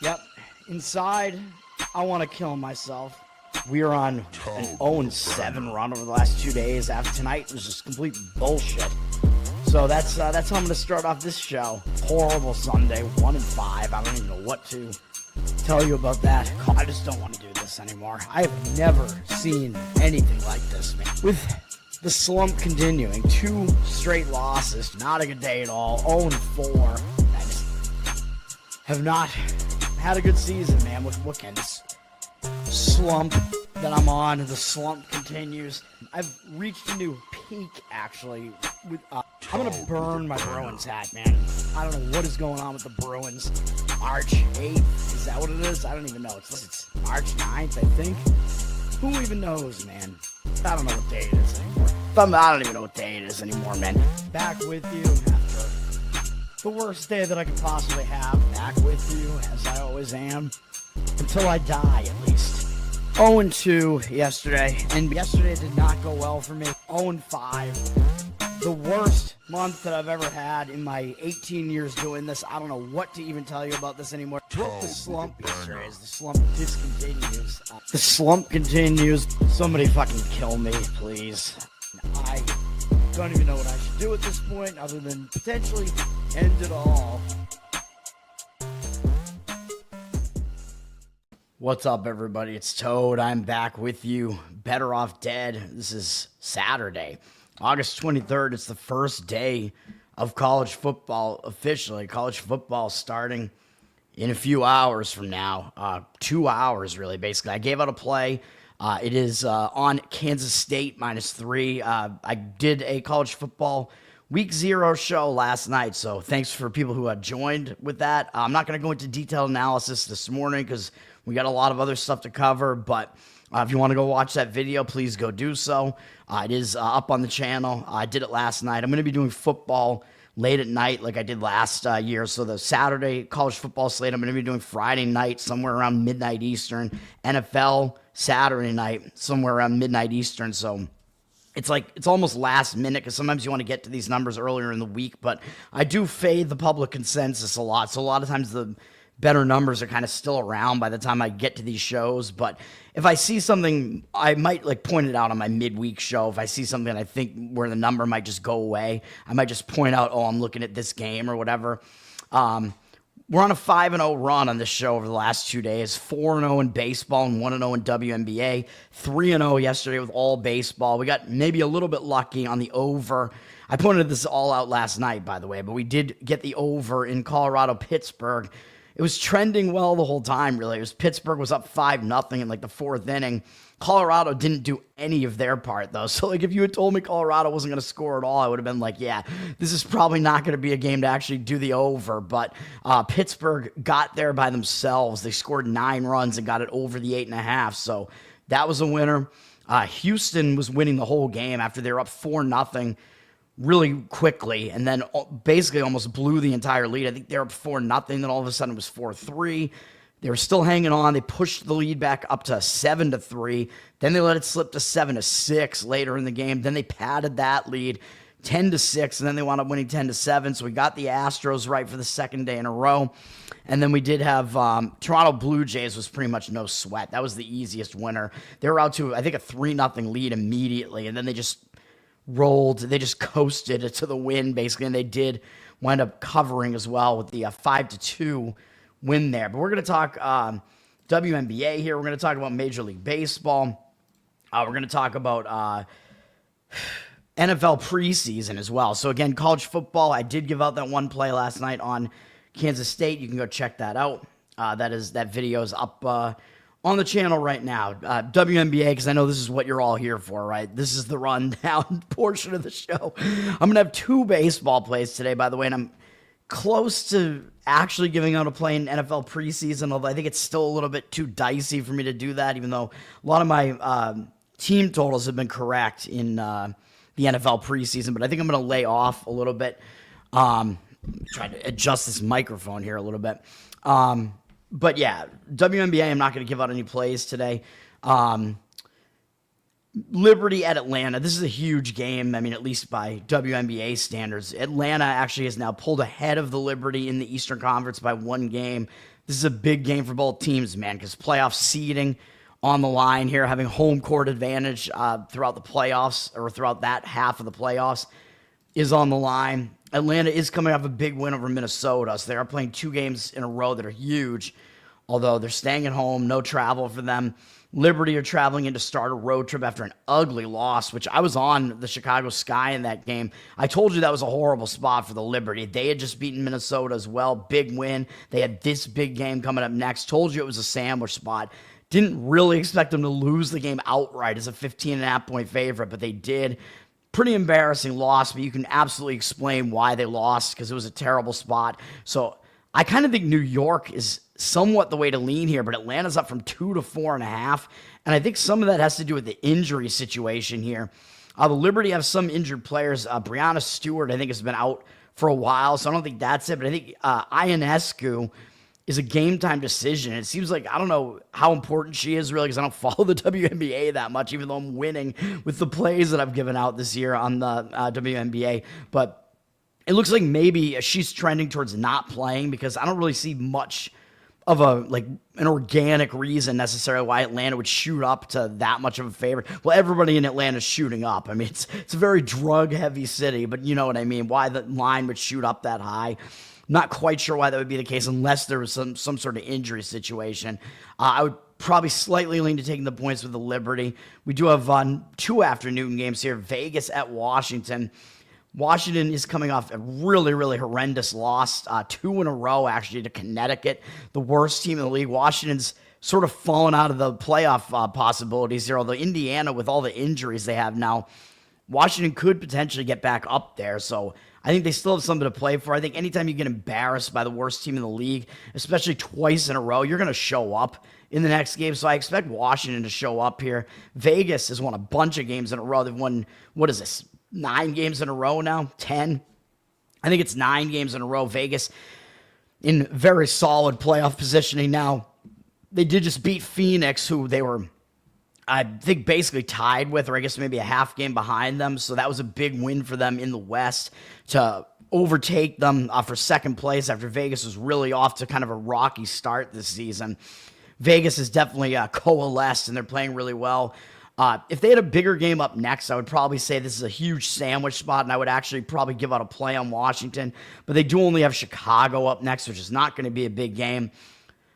Yep. Inside, I want to kill myself. We are on an 0-7 run over the last 2 days. After tonight, it was just complete bullshit. So that's how I'm going to start off this show. Horrible Sunday, 1-5. I don't even know what to tell you about that. I just don't want to do this anymore. I have never seen anything like this, man. With the slump continuing, 2 straight losses, not a good day at all. 0-4. I just have not had a good season, man. What can this slump that I'm on? The slump continues. I've reached a new peak, actually. I'm gonna burn my Bruins hat, man. I don't know what is going on with the Bruins. March 8th, is that what it is? I don't even know. It's March 9th, I think. Who even knows, man? I don't know what day it is anymore. I don't even know what day it is anymore, man. Back with you after the worst day that I could possibly have. Back with you, as I always am. Until I die, at least. 0-2 yesterday, and yesterday did not go well for me. 0-5. The worst month that I've ever had in my 18 years doing this. I don't know what to even tell you about this anymore. What the slump yesterday is. The slump discontinues. The slump continues. Somebody fucking kill me, please. I don't even know what I should do at this point other than potentially end it all. What's up, everybody? It's Toad. I'm back with you. Bettor Off Dead. This is Saturday, August 23rd. It's the first day of college football officially. College football starting in a few hours from now. 2 hours, really, basically. I gave out a play. It is on Kansas State -3. I did a college football Week 0 show last night, so thanks for people who joined with that. I'm not going to go into detailed analysis this morning because we got a lot of other stuff to cover, but if you want to go watch that video, please go do so. It is up on the channel. I did it last night. I'm going to be doing football late at night like I did last year. So the Saturday college football slate, I'm going to be doing Friday night somewhere around midnight Eastern. NFL Saturday night somewhere around midnight Eastern. So it's almost last minute because sometimes you want to get to these numbers earlier in the week, but I do fade the public consensus a lot. So a lot of times the better numbers are kind of still around by the time I get to these shows. But if I see something, I might point it out on my midweek show. If I see something I think where the number might just go away, I might just point out, oh, I'm looking at this game or whatever. We're on a 5-0 run on this show over the last 2 days. 4-0 in baseball and 1-0 in WNBA. 3-0 yesterday with all baseball. We got maybe a little bit lucky on the over. I pointed this all out last night, by the way, but we did get the over in Colorado-Pittsburgh. It was trending well the whole time, really. Pittsburgh was up 5-0 in the 4th inning. Colorado didn't do any of their part, though. So, if you had told me Colorado wasn't going to score at all, I would have been like, yeah, this is probably not going to be a game to actually do the over. But Pittsburgh got there by themselves. They scored 9 runs and got it over the 8.5. So, that was a winner. Houston was winning the whole game after they were up 4-0. Really quickly, and then basically almost blew the entire lead. I think they were up 4-0, then all of a sudden it was 4-3. They were still hanging on. They pushed the lead back up to 7-3. Then they let it slip to 7-6 later in the game. Then they padded that lead 10-6, and then they wound up winning 10-7. So we got the Astros right for the second day in a row. And then we did have Toronto Blue Jays was pretty much no sweat. That was the easiest winner. They were out to, I think, a 3-0 lead immediately, and then they just rolled. They just coasted to the win, basically, and they did wind up covering as well with the 5-2 win there. But we're going to talk WNBA here. We're going to talk about Major League Baseball. We're going to talk about NFL preseason as well. So, again, college football, I did give out that one play last night on Kansas State. You can go check that out. That video is up on the channel right now. WNBA, because I know this is what you're all here for, right? This is the rundown portion of the show. I'm going to have 2 baseball plays today, by the way, and I'm close to actually giving out a play in NFL preseason, although I think it's still a little bit too dicey for me to do that, even though a lot of my team totals have been correct in the NFL preseason, but I think I'm going to lay off a little bit. Try to adjust this microphone here a little bit. But yeah, WNBA, I'm not going to give out any plays today. Liberty at Atlanta. This is a huge game. I mean, at least by WNBA standards. Atlanta actually has now pulled ahead of the Liberty in the Eastern Conference by 1 game. this is a big game for both teams, man, because playoff seeding on the line here, having home court advantage throughout the playoffs or throughout that half of the playoffs is on the line. Atlanta is coming off a big win over Minnesota, so they are playing 2 games in a row that are huge, although they're staying at home, no travel for them. Liberty are traveling in to start a road trip after an ugly loss, which I was on the Chicago Sky in that game. I told you that was a horrible spot for the Liberty. They had just beaten Minnesota as well. Big win. They had this big game coming up next. Told you it was a sandwich spot. Didn't really expect them to lose the game outright as a 15.5 point favorite, but they did. Pretty embarrassing loss, but you can absolutely explain why they lost because it was a terrible spot. So I kind of think New York is somewhat the way to lean here, but Atlanta's up from 2 to 4.5, and I think some of that has to do with the injury situation here. The Liberty have some injured players. Brianna Stewart, I think, has been out for a while, so I don't think that's it, but I think Ionescu is a game-time decision. It seems like, I don't know how important she is really because I don't follow the WNBA that much, even though I'm winning with the plays that I've given out this year on the WNBA, but it looks like maybe she's trending towards not playing because I don't really see much of an organic reason necessarily why Atlanta would shoot up to that much of a favorite. Well, everybody in Atlanta is shooting up. I mean, it's a very drug-heavy city, but you know what I mean, why the line would shoot up that high. Not quite sure why that would be the case unless there was some sort of injury situation. I would probably slightly lean to taking the points with the Liberty. We do have 2 afternoon games here. Vegas at Washington. Washington is coming off a really, really horrendous loss, 2 in a row actually to Connecticut, the worst team in the league. Washington's sort of fallen out of the playoff possibilities here, although Indiana, with all the injuries they have now, Washington could potentially get back up there, so I think they still have something to play for. I think anytime you get embarrassed by the worst team in the league, especially twice in a row, you're going to show up in the next game. So I expect Washington to show up here. Vegas has won a bunch of games in a row. They've won, 9 games in a row now? 10? I think it's 9 games in a row. Vegas in very solid playoff positioning now. They did just beat Phoenix, who they were, I think, basically tied with, or I guess maybe a half game behind them. So that was a big win for them in the West to overtake them for second place after Vegas was really off to kind of a rocky start this season. Vegas has definitely coalesced, and they're playing really well. If they had a bigger game up next, I would probably say this is a huge sandwich spot, and I would actually probably give out a play on Washington. But they do only have Chicago up next, which is not going to be a big game.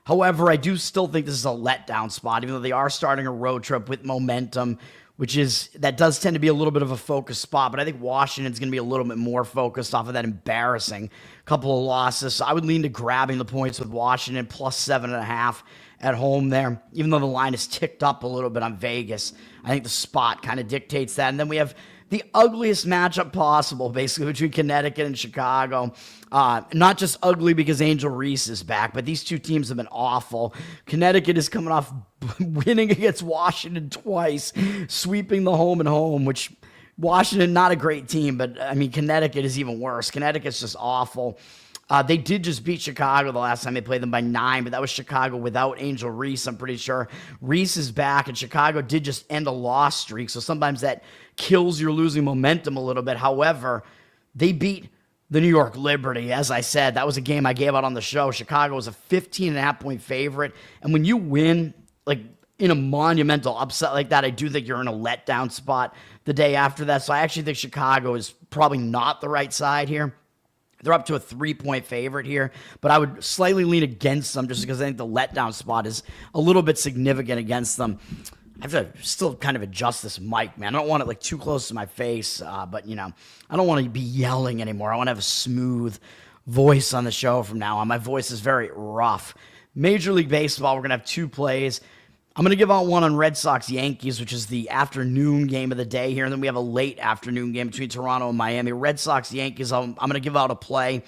However, I do still think this is a letdown spot, even though they are starting a road trip with momentum, that does tend to be a little bit of a focus spot, but I think Washington's going to be a little bit more focused off of that embarrassing couple of losses. So I would lean to grabbing the points with Washington plus 7.5 at home there, even though the line is ticked up a little bit on Vegas. I think the spot kind of dictates that. And then we have the ugliest matchup possible, basically, between Connecticut and Chicago. Not just ugly because Angel Reese is back, but these two teams have been awful. Connecticut is coming off winning against Washington twice, sweeping the home and home, which Washington, not a great team, but, I mean, Connecticut is even worse. Connecticut's just awful. They did just beat Chicago the last time they played them by 9, but that was Chicago without Angel Reese, I'm pretty sure. Reese is back, and Chicago did just end a loss streak, so sometimes that kills your losing momentum a little bit. However, they beat the New York Liberty. As I said, that was a game I gave out on the show. Chicago was a 15.5 point favorite, and when you win, like, in a monumental upset like that, I do think you're in a letdown spot the day after that, so I actually think Chicago is probably not the right side here. They're up to a 3-point favorite here, but I would slightly lean against them just because I think the letdown spot is a little bit significant against them. I have to still kind of adjust this mic, man. I don't want it like too close to my face, but you know, I don't want to be yelling anymore. I want to have a smooth voice on the show from now on. My voice is very rough. Major League Baseball, we're going to have 2 plays. I'm going to give out one on Red Sox-Yankees, which is the afternoon game of the day here. And then we have a late afternoon game between Toronto and Miami. Red Sox-Yankees, I'm going to give out a play.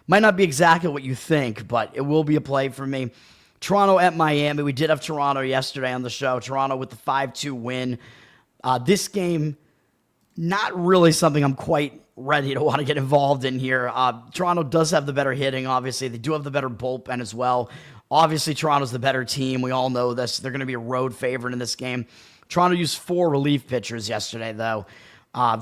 Might not be exactly what you think, but it will be a play for me. Toronto at Miami. We did have Toronto yesterday on the show. Toronto with the 5-2 win. This game, not really something I'm quite ready to want to get involved in here. Toronto does have the better hitting, obviously. They do have the better bullpen as well. Obviously, Toronto's the better team. We all know this. They're going to be a road favorite in this game. Toronto used 4 relief pitchers yesterday, though.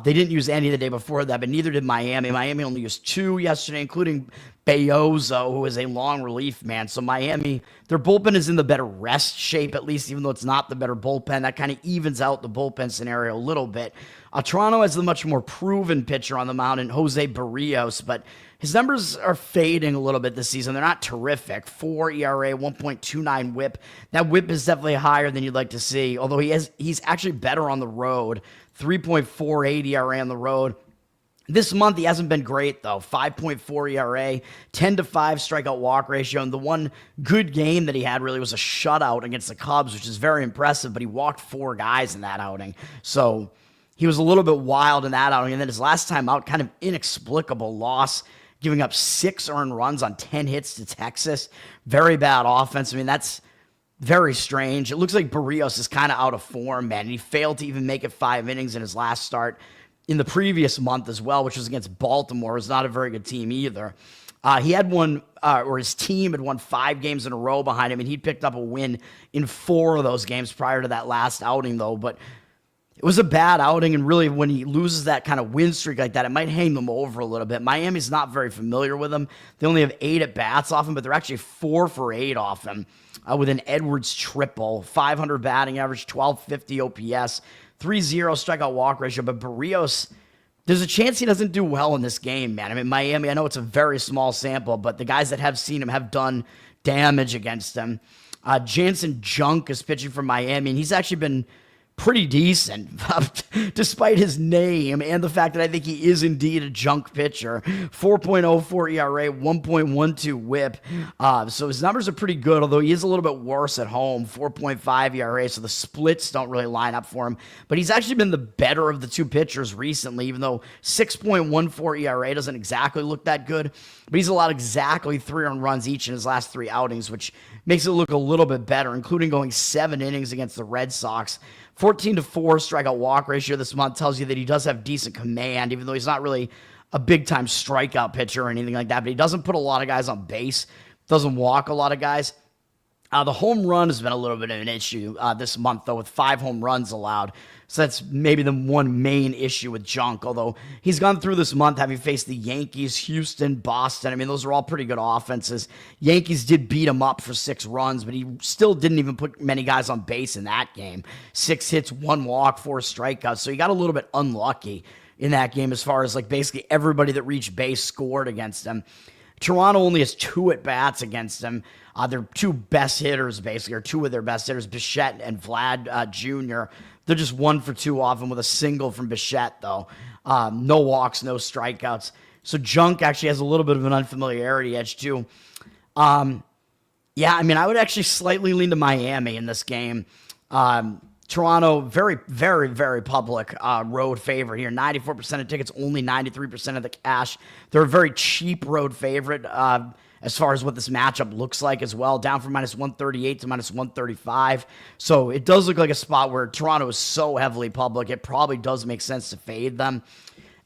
They didn't use any the day before that, but neither did Miami. Miami only used 2 yesterday, including Bayozo, who is a long relief man. So Miami, their bullpen is in the better rest shape, at least, even though it's not the better bullpen. That kind of evens out the bullpen scenario a little bit. Toronto has the much more proven pitcher on the mound in Jose Barrios, but his numbers are fading a little bit this season. They're not terrific. 4 ERA, 1.29 whip. That whip is definitely higher than you'd like to see, although he's actually better on the road. 3.48 ERA on the road. This month, he hasn't been great, though. 5.4 ERA, 10-5 strikeout walk ratio. And the one good game that he had really was a shutout against the Cubs, which is very impressive, but he walked 4 guys in that outing. So he was a little bit wild in that outing. And then his last time out, kind of inexplicable loss, giving up 6 earned runs on 10 hits to Texas. Very bad offense. I mean, that's very strange. It looks like Barrios is kind of out of form, man. And he failed to even make it 5 innings in his last start in the previous month as well, which was against Baltimore. It was not a very good team either. He had won, or his team had won 5 games in a row behind him, and he'd picked up a win in 4 of those games prior to that last outing, though. But it was a bad outing, and really when he loses that kind of win streak like that, it might hang them over a little bit. Miami's not very familiar with him. They only have 8 at-bats off him, but they're actually 4 for 8 off him with an Edwards triple, 500 batting average, 1250 OPS, 3.0 strikeout walk ratio. But Barrios, there's a chance he doesn't do well in this game, man. I mean, Miami, I know it's a very small sample, but the guys that have seen him have done damage against him. Jansen Junk is pitching for Miami, and he's actually been pretty decent, despite his name and the fact that I think he is indeed a junk pitcher. 4.04 ERA, 1.12 whip. So his numbers are pretty good, although he is a little bit worse at home. 4.5 ERA, so the splits don't really line up for him. But he's actually been the better of the 2 pitchers recently, even though 6.14 ERA doesn't exactly look that good. But he's allowed exactly 3 earned runs each in his last 3 outings, which makes it look a little bit better, including going 7 innings against the Red Sox. 14-4 strikeout walk ratio this month tells you that he does have decent command, even though he's not really a big-time strikeout pitcher or anything like that. But he doesn't put a lot of guys on base, doesn't walk a lot of guys. The home run has been a little bit of an issue this month, though, with 5 home runs allowed. So that's maybe the one main issue with Junk, although he's gone through this month having faced the Yankees, Houston, Boston. I mean, those are all pretty good offenses. Yankees did beat him up for 6 runs, but he still didn't even put many guys on base in that game. 6 hits, 1 walk, 4 strikeouts. So he got a little bit unlucky in that game as far as like basically everybody that reached base scored against him. Toronto only has 2 at-bats against him. Their 2 best hitters, basically, or 2 of their best hitters, Bichette and Vlad Jr. They're just 1 for 2 off him with a single from Bichette, though. No walks, no strikeouts. So Junk actually has a little bit of an unfamiliarity edge, too. Yeah, I mean, I would actually slightly lean to Miami in this game. Toronto, very, very, very public road favorite here. 94% of tickets, only 93% of the cash. They're a very cheap road favorite as far as what this matchup looks like as well. Down from minus 138 to minus 135. So it does look like a spot where Toronto is so heavily public, it probably does make sense to fade them.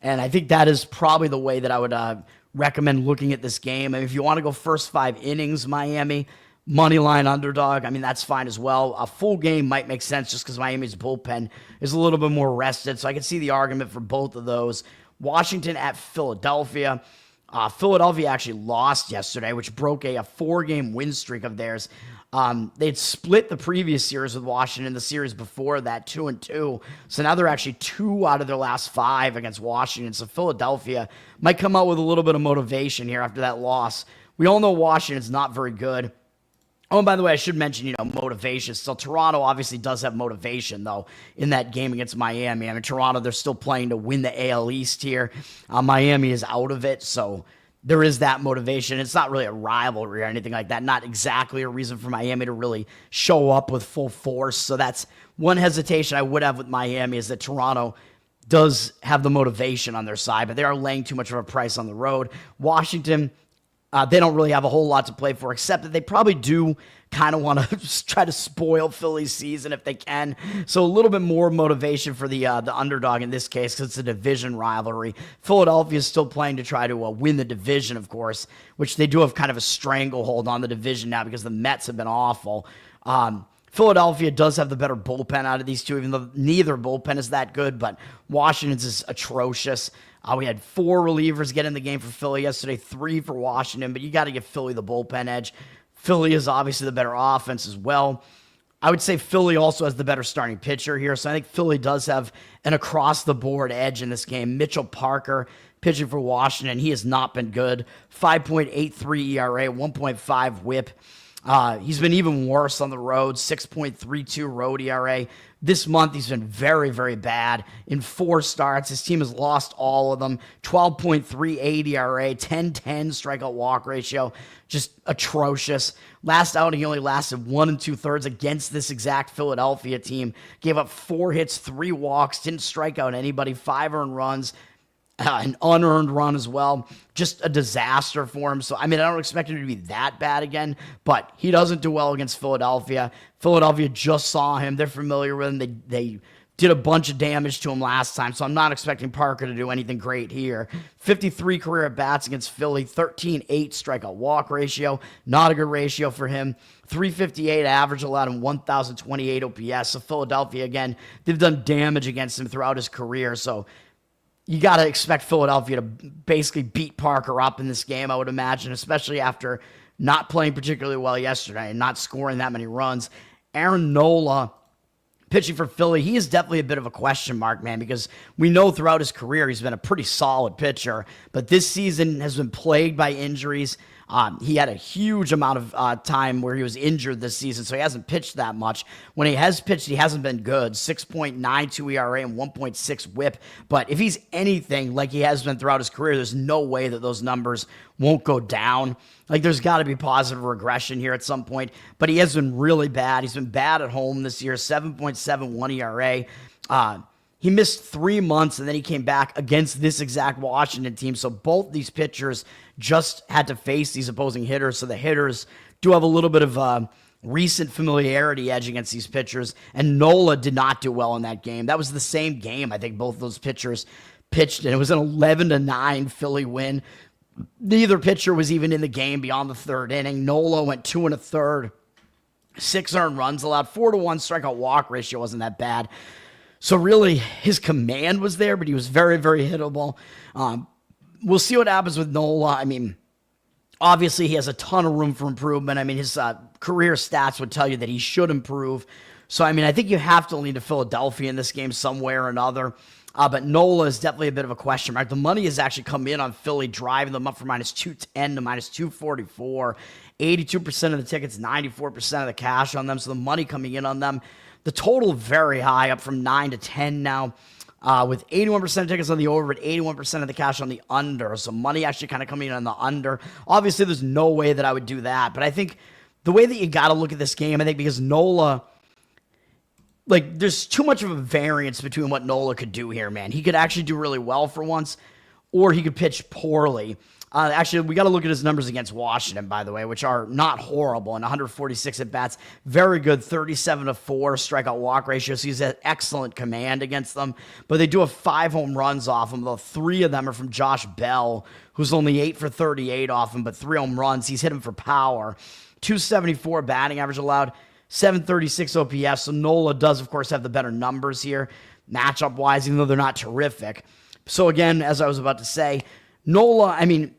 And I think that is probably the way that I would recommend looking at this game. And if you want to go first 5 innings, Miami, money line underdog, I mean, that's fine as well. A full game might make sense just because Miami's bullpen is a little bit more rested. So I can see the argument for both of those. Washington at Philadelphia. Philadelphia actually lost yesterday, which broke a 4-game win streak of theirs. They'd split the previous series with Washington, the series before that, 2-2. So now they're actually 2 out of their last 5 against Washington. So Philadelphia might come out with a little bit of motivation here after that loss. We all know Washington's not very good. Oh, and by the way, I should mention, motivation. So Toronto obviously does have motivation, though, in that game against Miami. I mean, Toronto, they're still playing to win the AL East here. Miami is out of it, so there is that motivation. It's not really a rivalry or anything like that. Not exactly a reason for Miami to really show up with full force. So that's one hesitation I would have with Miami, is that Toronto does have the motivation on their side, but they are laying too much of a price on the road. Washington, they don't really have a whole lot to play for, except that they probably do kind of want to try to spoil Philly's season if they can. So a little bit more motivation for the underdog in this case, because it's a division rivalry. Philadelphia is still playing to try to win the division, of course, which they do have kind of a stranglehold on the division now because the Mets have been awful. Philadelphia does have the better bullpen out of these two, even though neither bullpen is that good, but Washington's is atrocious. We had 4 relievers get in the game for Philly yesterday, 3 for Washington, but you got to give Philly the bullpen edge. Philly is obviously the better offense as well. I would say Philly also has the better starting pitcher here, so I think Philly does have an across-the-board edge in this game. Mitchell Parker pitching for Washington. He has not been good. 5.83 ERA, 1.5 whip. He's been even worse on the road, 6.32 road ERA. This month, he's been very, very bad. In 4 starts, his team has lost all of them. 12.38 ERA, 10-10 strikeout walk ratio. Just atrocious. Last outing, he only lasted 1 2/3 against this exact Philadelphia team. Gave up 4 hits, 3 walks, didn't strike out anybody, 5 earned runs. An unearned run as well. Just a disaster for him. So, I mean, I don't expect him to be that bad again, but he doesn't do well against Philadelphia. Philadelphia just saw him. They're familiar with him. They did a bunch of damage to him last time, so I'm not expecting Parker to do anything great here. 53 career at-bats against Philly, 13.8 strikeout walk ratio. Not a good ratio for him. 358 average allowed him, 1,028 OPS. So Philadelphia, again, they've done damage against him throughout his career, so you got to expect Philadelphia to basically beat Parker up in this game, I would imagine, especially after not playing particularly well yesterday and not scoring that many runs. Aaron Nola, pitching for Philly, he is definitely a bit of a question mark, man, because we know throughout his career he's been a pretty solid pitcher, but this season has been plagued by injuries. He had a huge amount of time where he was injured this season, so he hasn't pitched that much. When he has pitched, he hasn't been good. 6.92 ERA and 1.6 whip. But if he's anything like he has been throughout his career, there's no way that those numbers won't go down. Like, there's got to be positive regression here at some point. But he has been really bad. He's been bad at home this year, 7.71 ERA. He missed 3 months, and then he came back against this exact Washington team. So both these pitchers just had to face these opposing hitters. So the hitters do have a little bit of recent familiarity edge against these pitchers. And Nola did not do well in that game. That was the same game. I think both those pitchers pitched, and it was an 11-9 Philly win. Neither pitcher was even in the game beyond the 3rd inning. Nola went 2 1/3, 6 earned runs allowed, 4-1 strikeout walk ratio wasn't that bad. So really, his command was there, but he was very, very hittable. We'll see what happens with Nola. I mean, obviously, he has a ton of room for improvement. I mean, his career stats would tell you that he should improve. So, I mean, I think you have to lean to Philadelphia in this game some way or another. But Nola is definitely a bit of a question mark. The money has actually come in on Philly, driving them up from -210 to -244. 82% of the tickets, 94% of the cash on them. So the money coming in on them. The total very high, up from 9 to 10 now, with 81% of tickets on the over, but 81% of the cash on the under. So money actually kind of coming in on the under. Obviously, there's no way that I would do that. But I think the way that you got to look at this game, I think because Nola, like, there's too much of a variance between what Nola could do here, man. He could actually do really well for once, or he could pitch poorly. Actually, we got to look at his numbers against Washington, by the way, which are not horrible. And 146 at-bats, very good, 37-4 strikeout walk ratio. So he's at excellent command against them. But they do have 5 home runs off him, though 3 of them are from Josh Bell, who's only 8 for 38 off him, but 3 home runs. He's hit him for power. 274 batting average allowed, 736 OPS. So Nola does, of course, have the better numbers here, matchup-wise, even though they're not terrific. So again, as I was about to say, Nola, I mean,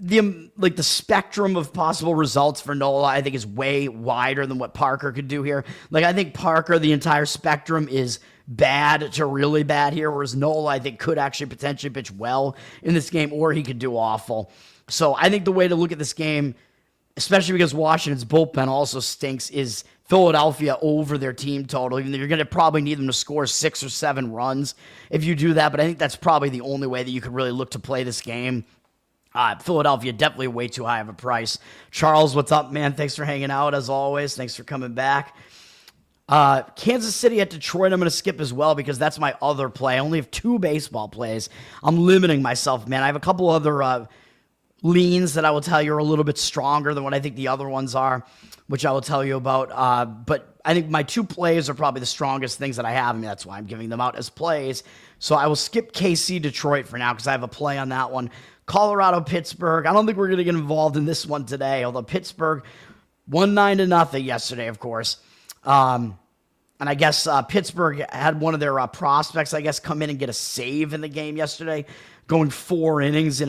the spectrum of possible results for Nola, I think, is way wider than what Parker could do here. Like, I think Parker, the entire spectrum is bad to really bad here, whereas Nola, I think, could actually potentially pitch well in this game, or he could do awful. So I think the way to look at this game, especially because Washington's bullpen also stinks, is Philadelphia over their team total. Even though you're going to probably need them to score 6 or 7 runs if you do that, but I think that's probably the only way that you could really look to play this game. Philadelphia, definitely way too high of a price. Charles, what's up, man? Thanks for hanging out, as always. Thanks for coming back. Kansas City at Detroit, I'm going to skip as well because that's my other play. I only have 2 baseball plays. I'm limiting myself, man. I have a couple other leans that I will tell you are a little bit stronger than what I think the other ones are, which I will tell you about. But I think my 2 plays are probably the strongest things that I have. I mean, that's why I'm giving them out as plays. So I will skip KC Detroit for now because I have a play on that one. Colorado, Pittsburgh. I don't think we're going to get involved in this one today, although Pittsburgh won 9-0 yesterday, of course. And I guess Pittsburgh had one of their prospects, I guess, come in and get a save in the game yesterday, going 4 innings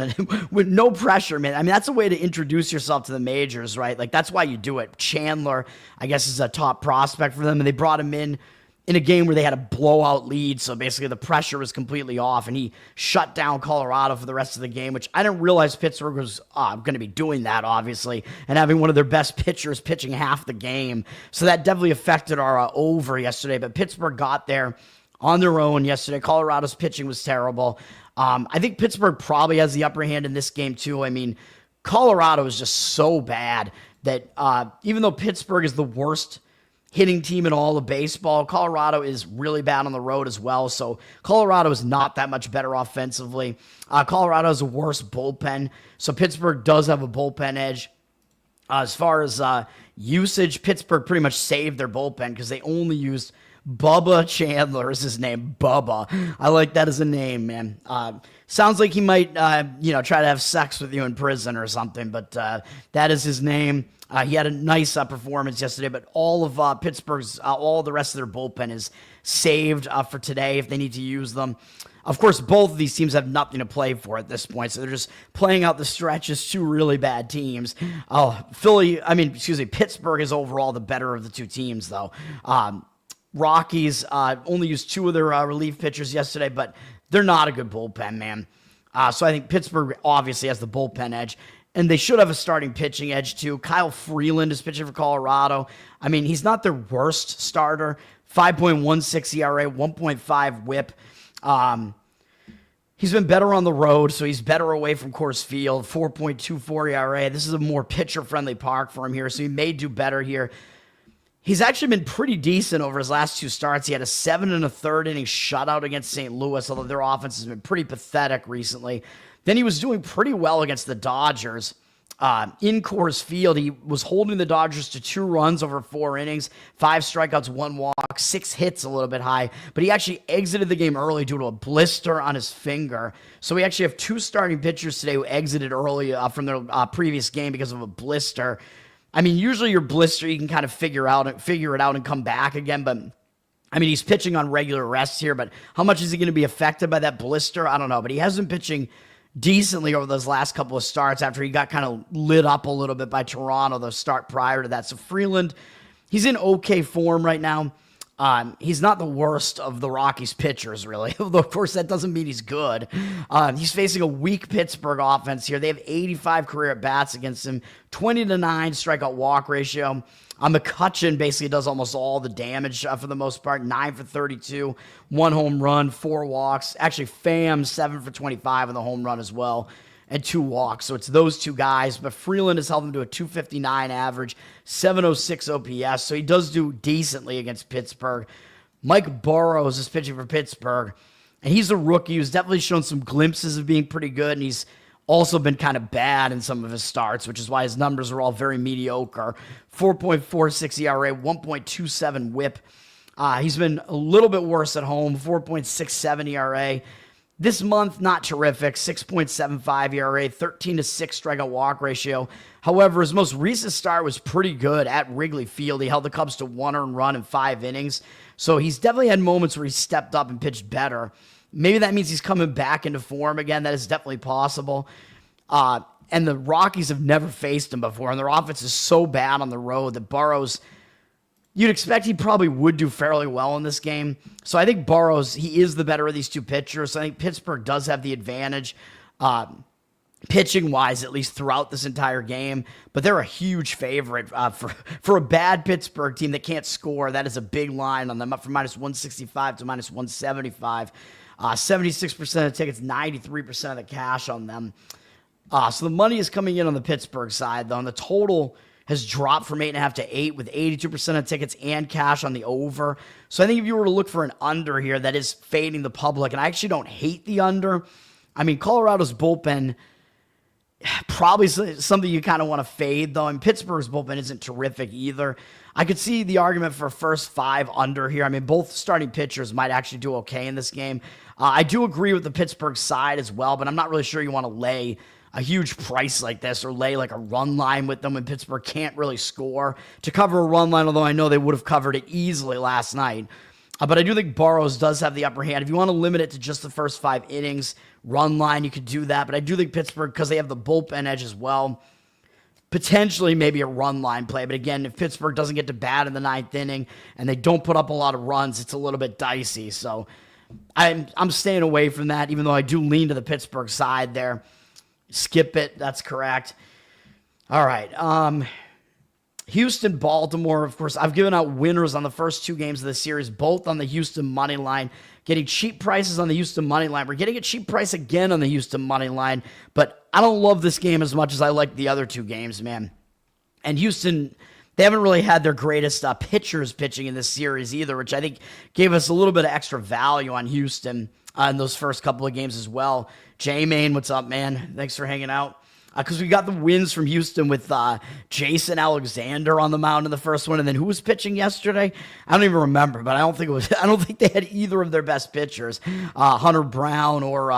with no pressure, man. I mean, that's a way to introduce yourself to the majors, right? Like, that's why you do it. Chandler, I guess, is a top prospect for them, and they brought him in a game where they had a blowout lead, so basically the pressure was completely off, and he shut down Colorado for the rest of the game, which I didn't realize Pittsburgh was going to be doing that, obviously, and having one of their best pitchers pitching half the game. So that definitely affected our over yesterday, but Pittsburgh got there on their own yesterday. Colorado's pitching was terrible. I think Pittsburgh probably has the upper hand in this game, too. I mean, Colorado is just so bad that even though Pittsburgh is the worst hitting team in all of baseball, Colorado is really bad on the road as well. So Colorado is not that much better offensively. Colorado has a worse bullpen. So Pittsburgh does have a bullpen edge. As far as usage, Pittsburgh pretty much saved their bullpen because they only used Bubba Chandler is his name. Bubba. I like that as a name, man. Sounds like he might, try to have sex with you in prison or something, but that is his name. He had a nice performance yesterday, but all of Pittsburgh's, all the rest of their bullpen is saved for today if they need to use them. Of course, both of these teams have nothing to play for at this point, so they're just playing out the stretch as 2 really bad teams. Pittsburgh is overall the better of the 2 teams, though. Rockies only used 2 of their relief pitchers yesterday, but they're not a good bullpen, man. So I think Pittsburgh obviously has the bullpen edge, and they should have a starting pitching edge, too. Kyle Freeland is pitching for Colorado. I mean, he's not their worst starter. 5.16 ERA, 1.5 whip. He's been better on the road, so he's better away from Coors Field. 4.24 ERA. This is a more pitcher-friendly park for him here, so he may do better here. He's actually been pretty decent over his last 2 starts. He had a 7 1/3 inning shutout against St. Louis, although their offense has been pretty pathetic recently. Then he was doing pretty well against the Dodgers. In Coors Field, he was holding the Dodgers to 2 runs over 4 innings, 5 strikeouts, 1 walk, 6 hits, a little bit high. But he actually exited the game early due to a blister on his finger. So we actually have 2 starting pitchers today who exited early from their previous game because of a blister. I mean, usually your blister, you can kind of figure it out and come back again. But, I mean, he's pitching on regular rest here. But how much is he going to be affected by that blister? I don't know. But he has been pitching decently over those last couple of starts after he got kind of lit up a little bit by Toronto, the start prior to that. So Freeland, he's in okay form right now. He's not the worst of the Rockies pitchers, really. Although, of course, that doesn't mean he's good. He's facing a weak Pittsburgh offense here. They have 85 career at-bats against him, 20-9 strikeout walk ratio. McCutchen basically does almost all the damage for the most part. 9 for 32, 1 home run, 4 walks. Actually, Pham, 7 for 25 on the home run as well, and 2 walks. So it's those 2 guys. But Freeland has held them to a 259 average, 706 OPS. So he does do decently against Pittsburgh. Mike Burrows is pitching for Pittsburgh, and he's a rookie who's definitely shown some glimpses of being pretty good, and he's also been kind of bad in some of his starts, which is why his numbers are all very mediocre. 4.46 ERA, 1.27 whip. He's been a little bit worse at home, 4.67 ERA. This month, not terrific, 6.75 ERA, 13-6 strikeout walk ratio. However, his most recent start was pretty good at Wrigley Field. He held the Cubs to 1 earned run in 5 innings. So he's definitely had moments where he stepped up and pitched better. Maybe that means he's coming back into form again. That is definitely possible. And the Rockies have never faced him before, and their offense is so bad on the road that Burrows, you'd expect he probably would do fairly well in this game. So I think Burrows, he is the better of these 2 pitchers. So I think Pittsburgh does have the advantage, pitching-wise, at least throughout this entire game. But they're a huge favorite for a bad Pittsburgh team that can't score. That is a big line on them, up from -165 to -175. 76% of the tickets, 93% of the cash on them. So the money is coming in on the Pittsburgh side, though, and the total has dropped from 8.5 to 8 with 82% of tickets and cash on the over. So I think if you were to look for an under here, that is fading the public, and I actually don't hate the under. I mean, Colorado's bullpen, probably something you kind of want to fade, though, and Pittsburgh's bullpen isn't terrific either. I could see the argument for first 5 under here. I mean, both starting pitchers might actually do okay in this game. I do agree with the Pittsburgh side as well, but I'm not really sure you want to lay a huge price like this or lay like a run line with them when Pittsburgh can't really score to cover a run line, although I know they would have covered it easily last night. But I do think Burrows does have the upper hand. If you want to limit it to just the first 5 innings, run line, you could do that. But I do think Pittsburgh, because they have the bullpen edge as well, potentially maybe a run line play. But again, if Pittsburgh doesn't get to bat in the 9th inning and they don't put up a lot of runs, it's a little bit dicey. So I'm staying away from that, even though I do lean to the Pittsburgh side there. Skip it. That's correct. All right. Houston, Baltimore. Of course, I've given out winners on the first 2 games of the series, both on the Houston money line. Getting cheap prices on the Houston money line. We're getting a cheap price again on the Houston money line, but I don't love this game as much as I like the other 2 games, man. And Houston, they haven't really had their greatest pitchers pitching in this series either, which I think gave us a little bit of extra value on Houston in those first couple of games as well. J-Main, what's up, man? Thanks for hanging out. Because we got the wins from Houston with Jason Alexander on the mound in the first one, and then who was pitching yesterday? I don't even remember, but I don't think they had either of their best pitchers, Hunter Brown or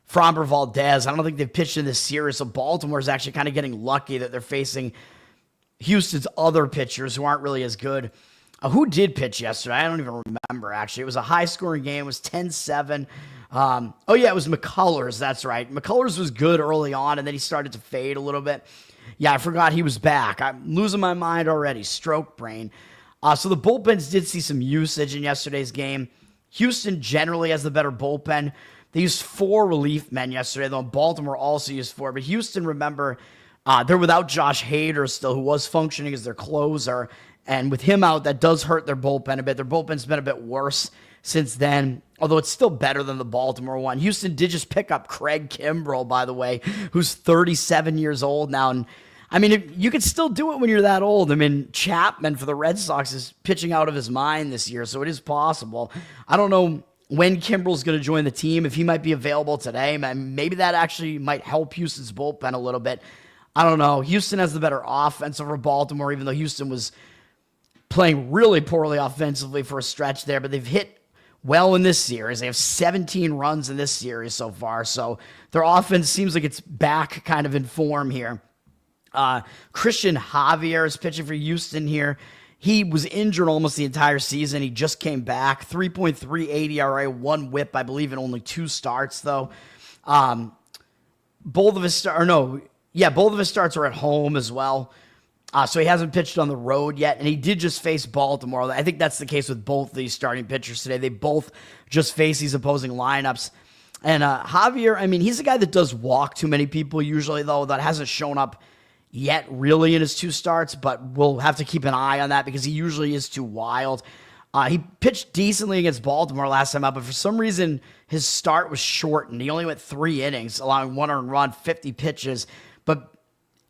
Framber Valdez. I don't think they've pitched in this series, so Baltimore is actually kind of getting lucky that they're facing Houston's other pitchers who aren't really as good. Who did pitch yesterday? I don't even remember, actually. It was a high-scoring game. It was 10-7. It was McCullers. That's right. McCullers was good early on, and then he started to fade a little bit. Yeah, I forgot he was back. I'm losing my mind already. Stroke brain. So the bullpens did see some usage in yesterday's game. Houston generally has the better bullpen. They used 4 relief men yesterday, though Baltimore also used 4. But Houston, remember, they're without Josh Hader still, who was functioning as their closer. And with him out, that does hurt their bullpen a bit. Their bullpen's been a bit worse since then, although it's still better than the Baltimore one. Houston did just pick up Craig Kimbrell, by the way, who's 37 years old now. And I mean, you could still do it when you're that old. I mean, Chapman for the Red Sox is pitching out of his mind this year, so it is possible. I don't know when Kimbrell's going to join the team, if he might be available today. Maybe that actually might help Houston's bullpen a little bit. I don't know. Houston has the better offense over Baltimore, even though Houston was playing really poorly offensively for a stretch there, but they've hit well in this series. They have 17 runs in this series so far, so their offense seems like it's back kind of in form here. Christian Javier is pitching for Houston here. He was injured almost the entire season. He just came back. 3.38 ERA, 1 whip, I believe, in only 2 starts, though. Both of his starts are at home as well. So he hasn't pitched on the road yet, and he did just face Baltimore. I think that's the case with both these starting pitchers today. They both just face these opposing lineups. And Javier, I mean, he's a guy that does walk too many people usually, though. That hasn't shown up yet really in his 2 starts, but we'll have to keep an eye on that because he usually is too wild. He pitched decently against Baltimore last time out, but for some reason his start was shortened. He only went 3 innings, allowing 1 earned run, 50 pitches. But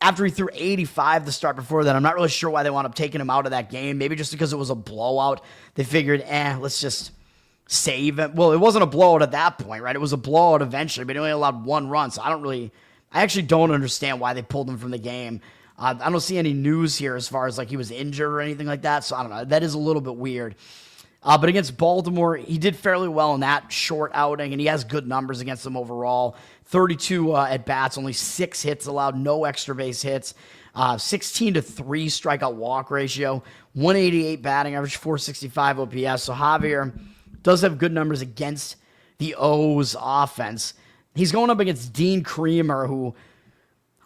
after he threw 85 the start before that, I'm not really sure why they wound up taking him out of that game. Maybe just because it was a blowout. They figured, let's just save it. Well, it wasn't a blowout at that point, right? It was a blowout eventually, but he only allowed 1 run. So I actually don't understand why they pulled him from the game. I don't see any news here as far as like he was injured or anything like that. So I don't know. That is a little bit weird. But against Baltimore, he did fairly well in that short outing, and he has good numbers against them overall. 32 at-bats, only 6 hits allowed, no extra base hits. 16-3 strikeout walk ratio, 188 batting average, 465 OPS. So Javier does have good numbers against the O's offense. He's going up against Dean Creamer, who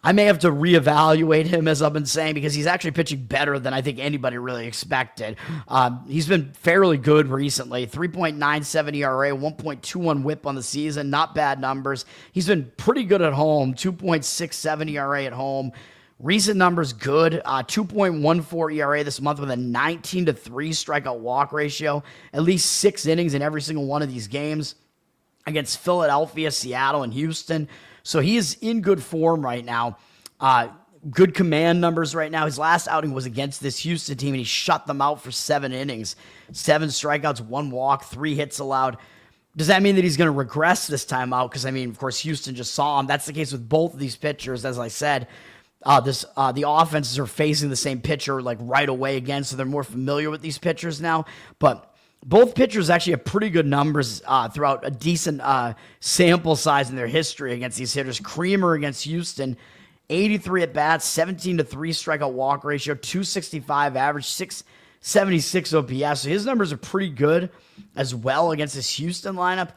I may have to reevaluate him, as I've been saying, because he's actually pitching better than I think anybody really expected. He's been fairly good recently. 3.97 ERA, 1.21 whip on the season. Not bad numbers. He's been pretty good at home. 2.67 ERA at home. Recent numbers good. 2.14 ERA this month with a 19-3 strikeout walk ratio. At least 6 innings in every single one of these games against Philadelphia, Seattle, and Houston. So he is in good form right now. Good command numbers right now. His last outing was against this Houston team, and he shut them out for 7 innings. 7 strikeouts, 1 walk, 3 hits allowed. Does that mean that he's going to regress this time out? Because, I mean, of course, Houston just saw him. That's the case with both of these pitchers, as I said. The offenses are facing the same pitcher like right away again, so they're more familiar with these pitchers now. But Both pitchers actually have pretty good numbers throughout a decent sample size in their history against these hitters. Creamer against Houston, 83 at-bats, 17-3 strikeout walk ratio, 265 average, 676 OPS. So his numbers are pretty good as well against this Houston lineup.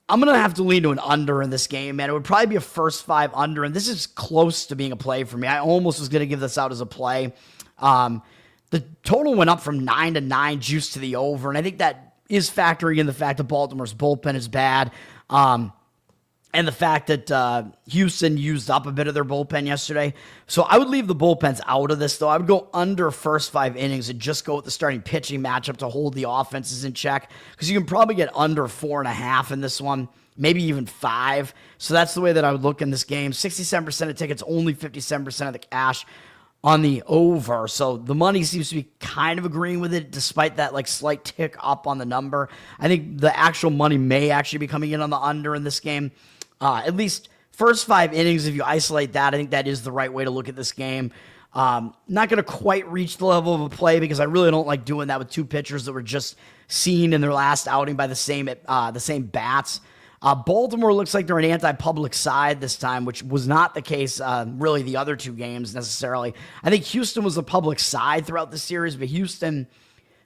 I'm going to have to lean to an under in this game, man. It would probably be a first 5 under, and this is close to being a play for me. I almost was going to give this out as a play. The total went up from 9-9, juice to the over, and I think that is factoring in the fact that Baltimore's bullpen is bad, and the fact that Houston used up a bit of their bullpen yesterday. So I would leave the bullpens out of this, though. I would go under first 5 innings and just go with the starting pitching matchup to hold the offenses in check, because you can probably get under 4.5 in this one, maybe even 5. So that's the way that I would look in this game. 67% of tickets, only 57% of the cash on the over. So the money seems to be kind of agreeing with it, despite that like slight tick up on the number. I think the actual money may actually be coming in on the under in this game. At least first 5 innings, if you isolate that, I think that is the right way to look at this game. Not going to quite reach the level of a play, because I really don't like doing that with 2 pitchers that were just seen in their last outing by the same bats. Baltimore looks like they're an anti-public side this time, which was not the case really the other 2 games necessarily. I think Houston was the public side throughout the series, but Houston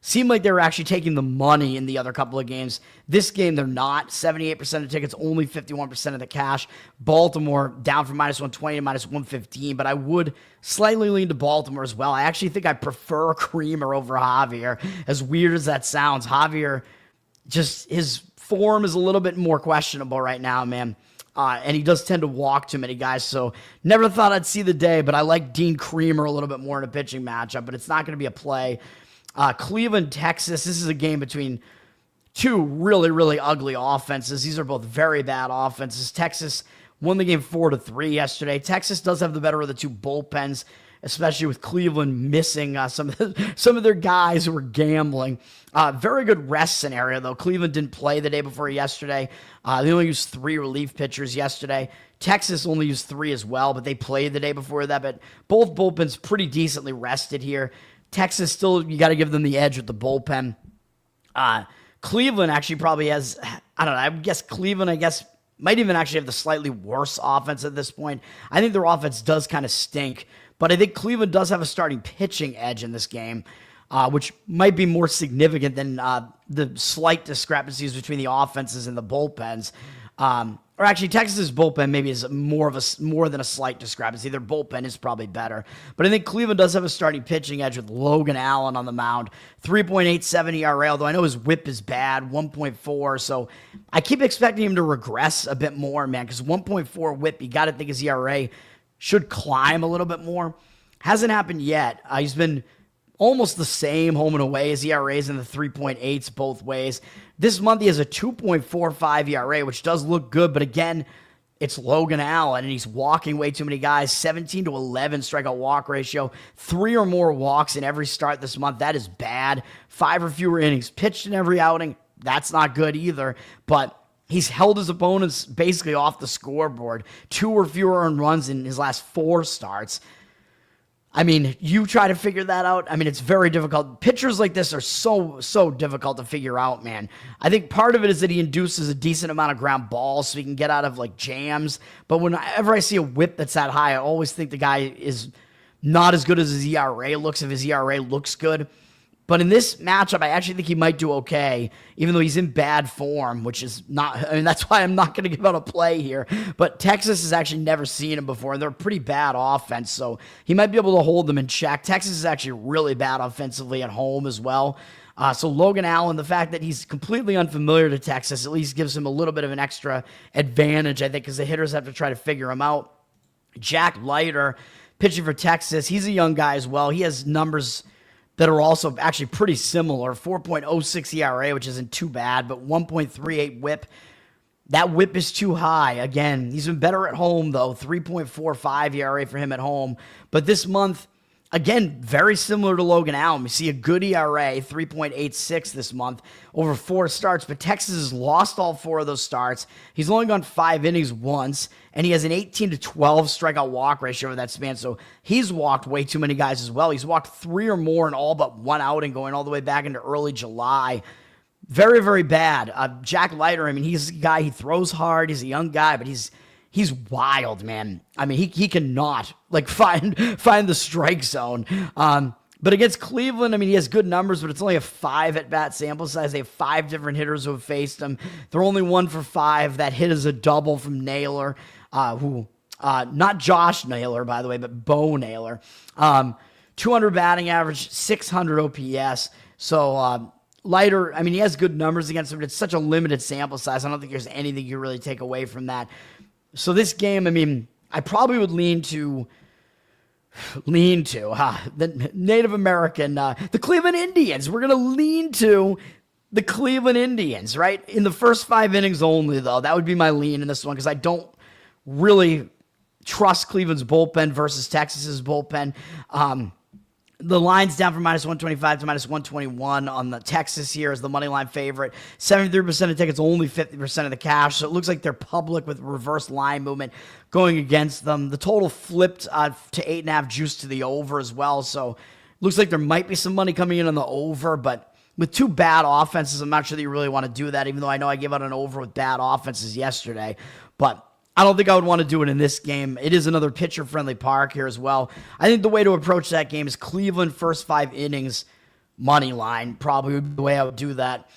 seemed like they were actually taking the money in the other couple of games. This game, they're not. 78% of tickets, only 51% of the cash. Baltimore down from -120 to -115, but I would slightly lean to Baltimore as well. I actually think I prefer Creamer over Javier, as weird as that sounds. Javier, just his form is a little bit more questionable right now, man. And he does tend to walk too many guys, so never thought I'd see the day, but I like Dean Creamer a little bit more in a pitching matchup, but it's not going to be a play. Cleveland, Texas, this is a game between 2 really, really ugly offenses. These are both very bad offenses. Texas won the game 4-3 yesterday. Texas does have the better of the 2 bullpens, especially with Cleveland missing some of their guys who were gambling. Very good rest scenario, though. Cleveland didn't play the day before yesterday. They only used 3 relief pitchers yesterday. Texas only used 3 as well, but they played the day before that. But both bullpens pretty decently rested here. Texas still, you got to give them the edge with the bullpen. Cleveland actually probably has, I don't know, I guess Cleveland, might even actually have the slightly worse offense at this point. I think their offense does kind of stink, but I think Cleveland does have a starting pitching edge in this game, which might be more significant than the slight discrepancies between the offenses and the bullpens. Or actually, Texas's bullpen maybe is more than a slight discrepancy. Their bullpen is probably better. But I think Cleveland does have a starting pitching edge with Logan Allen on the mound. 3.87 ERA, although I know his whip is bad, 1.4. So I keep expecting him to regress a bit more, man, because 1.4 whip, you got to think his ERA should climb a little bit more. Hasn't happened yet. He's been almost the same home and away. His ERA is in the 3.8s both ways. This month he has a 2.45 ERA, which does look good, but again, it's Logan Allen, and he's walking way too many guys. 17-11 strikeout walk ratio, 3 or more walks in every start this month. That is bad. 5 or fewer innings pitched in every outing. That's not good either, but he's held his opponents basically off the scoreboard. 2 or fewer earned runs in his last 4 starts. I mean, you try to figure that out. I mean, it's very difficult. Pitchers like this are so difficult to figure out, man. I think part of it is that he induces a decent amount of ground balls so he can get out of like jams. But whenever I see a whip that's that high, I always think the guy is not as good as his ERA looks if his ERA looks good. But in this matchup, I actually think he might do okay, even though he's in bad form, which is not, I mean, that's why I'm not going to give out a play here. But Texas has actually never seen him before, and they're a pretty bad offense, so he might be able to hold them in check. Texas is actually really bad offensively at home as well. So Logan Allen, the fact that he's completely unfamiliar to Texas at least gives him a little bit of an extra advantage, I think, because the hitters have to try to figure him out. Jack Leiter, pitching for Texas, he's a young guy as well. He has numbers that are also actually pretty similar. 4.06 ERA, which isn't too bad, but 1.38 whip. That whip is too high. Again, he's been better at home, though. 3.45 ERA for him at home. But this month, Again, very similar to Logan Allen. We see a good ERA, 3.86 this month, over 4 starts, but Texas has lost all 4 of those starts. He's only gone 5 innings once, and he has an 18-12 strikeout walk ratio over that span, so he's walked way too many guys as well. He's walked 3 or more in all but 1 outing going all the way back into early July. Very, very bad. Jack Leiter, I mean, he's a guy, he throws hard, he's a young guy, but he's wild, man. I mean, he cannot find the strike zone. But against Cleveland, I mean, he has good numbers, but it's only a 5 at-bat sample size. They have 5 different hitters who have faced him. They're only 1 for 5. That hit is a double from Naylor, not Josh Naylor, by the way, but Bo Naylor. 200 batting average, 600 OPS. So, Leiter, I mean, he has good numbers against him, but it's such a limited sample size. I don't think there's anything you really take away from that. So this game, I mean, I probably would lean to the Native American, the Cleveland Indians. We're going to lean to the Cleveland Indians, right? In the first 5 innings only, though. That would be my lean in this one because I don't really trust Cleveland's bullpen versus Texas's bullpen. The line's down from -125 to -121 on the Texas here as the money line favorite. 73% of tickets, only 50% of the cash. So it looks like they're public with reverse line movement going against them. The total flipped to 8.5 juice to the over as well. So it looks like there might be some money coming in on the over, but with 2 bad offenses, I'm not sure that you really want to do that, even though I know I gave out an over with bad offenses yesterday. But I don't think I would want to do it in this game. It is another pitcher-friendly park here as well. I think the way to approach that game is Cleveland first 5 innings money line. Probably the way I would do that.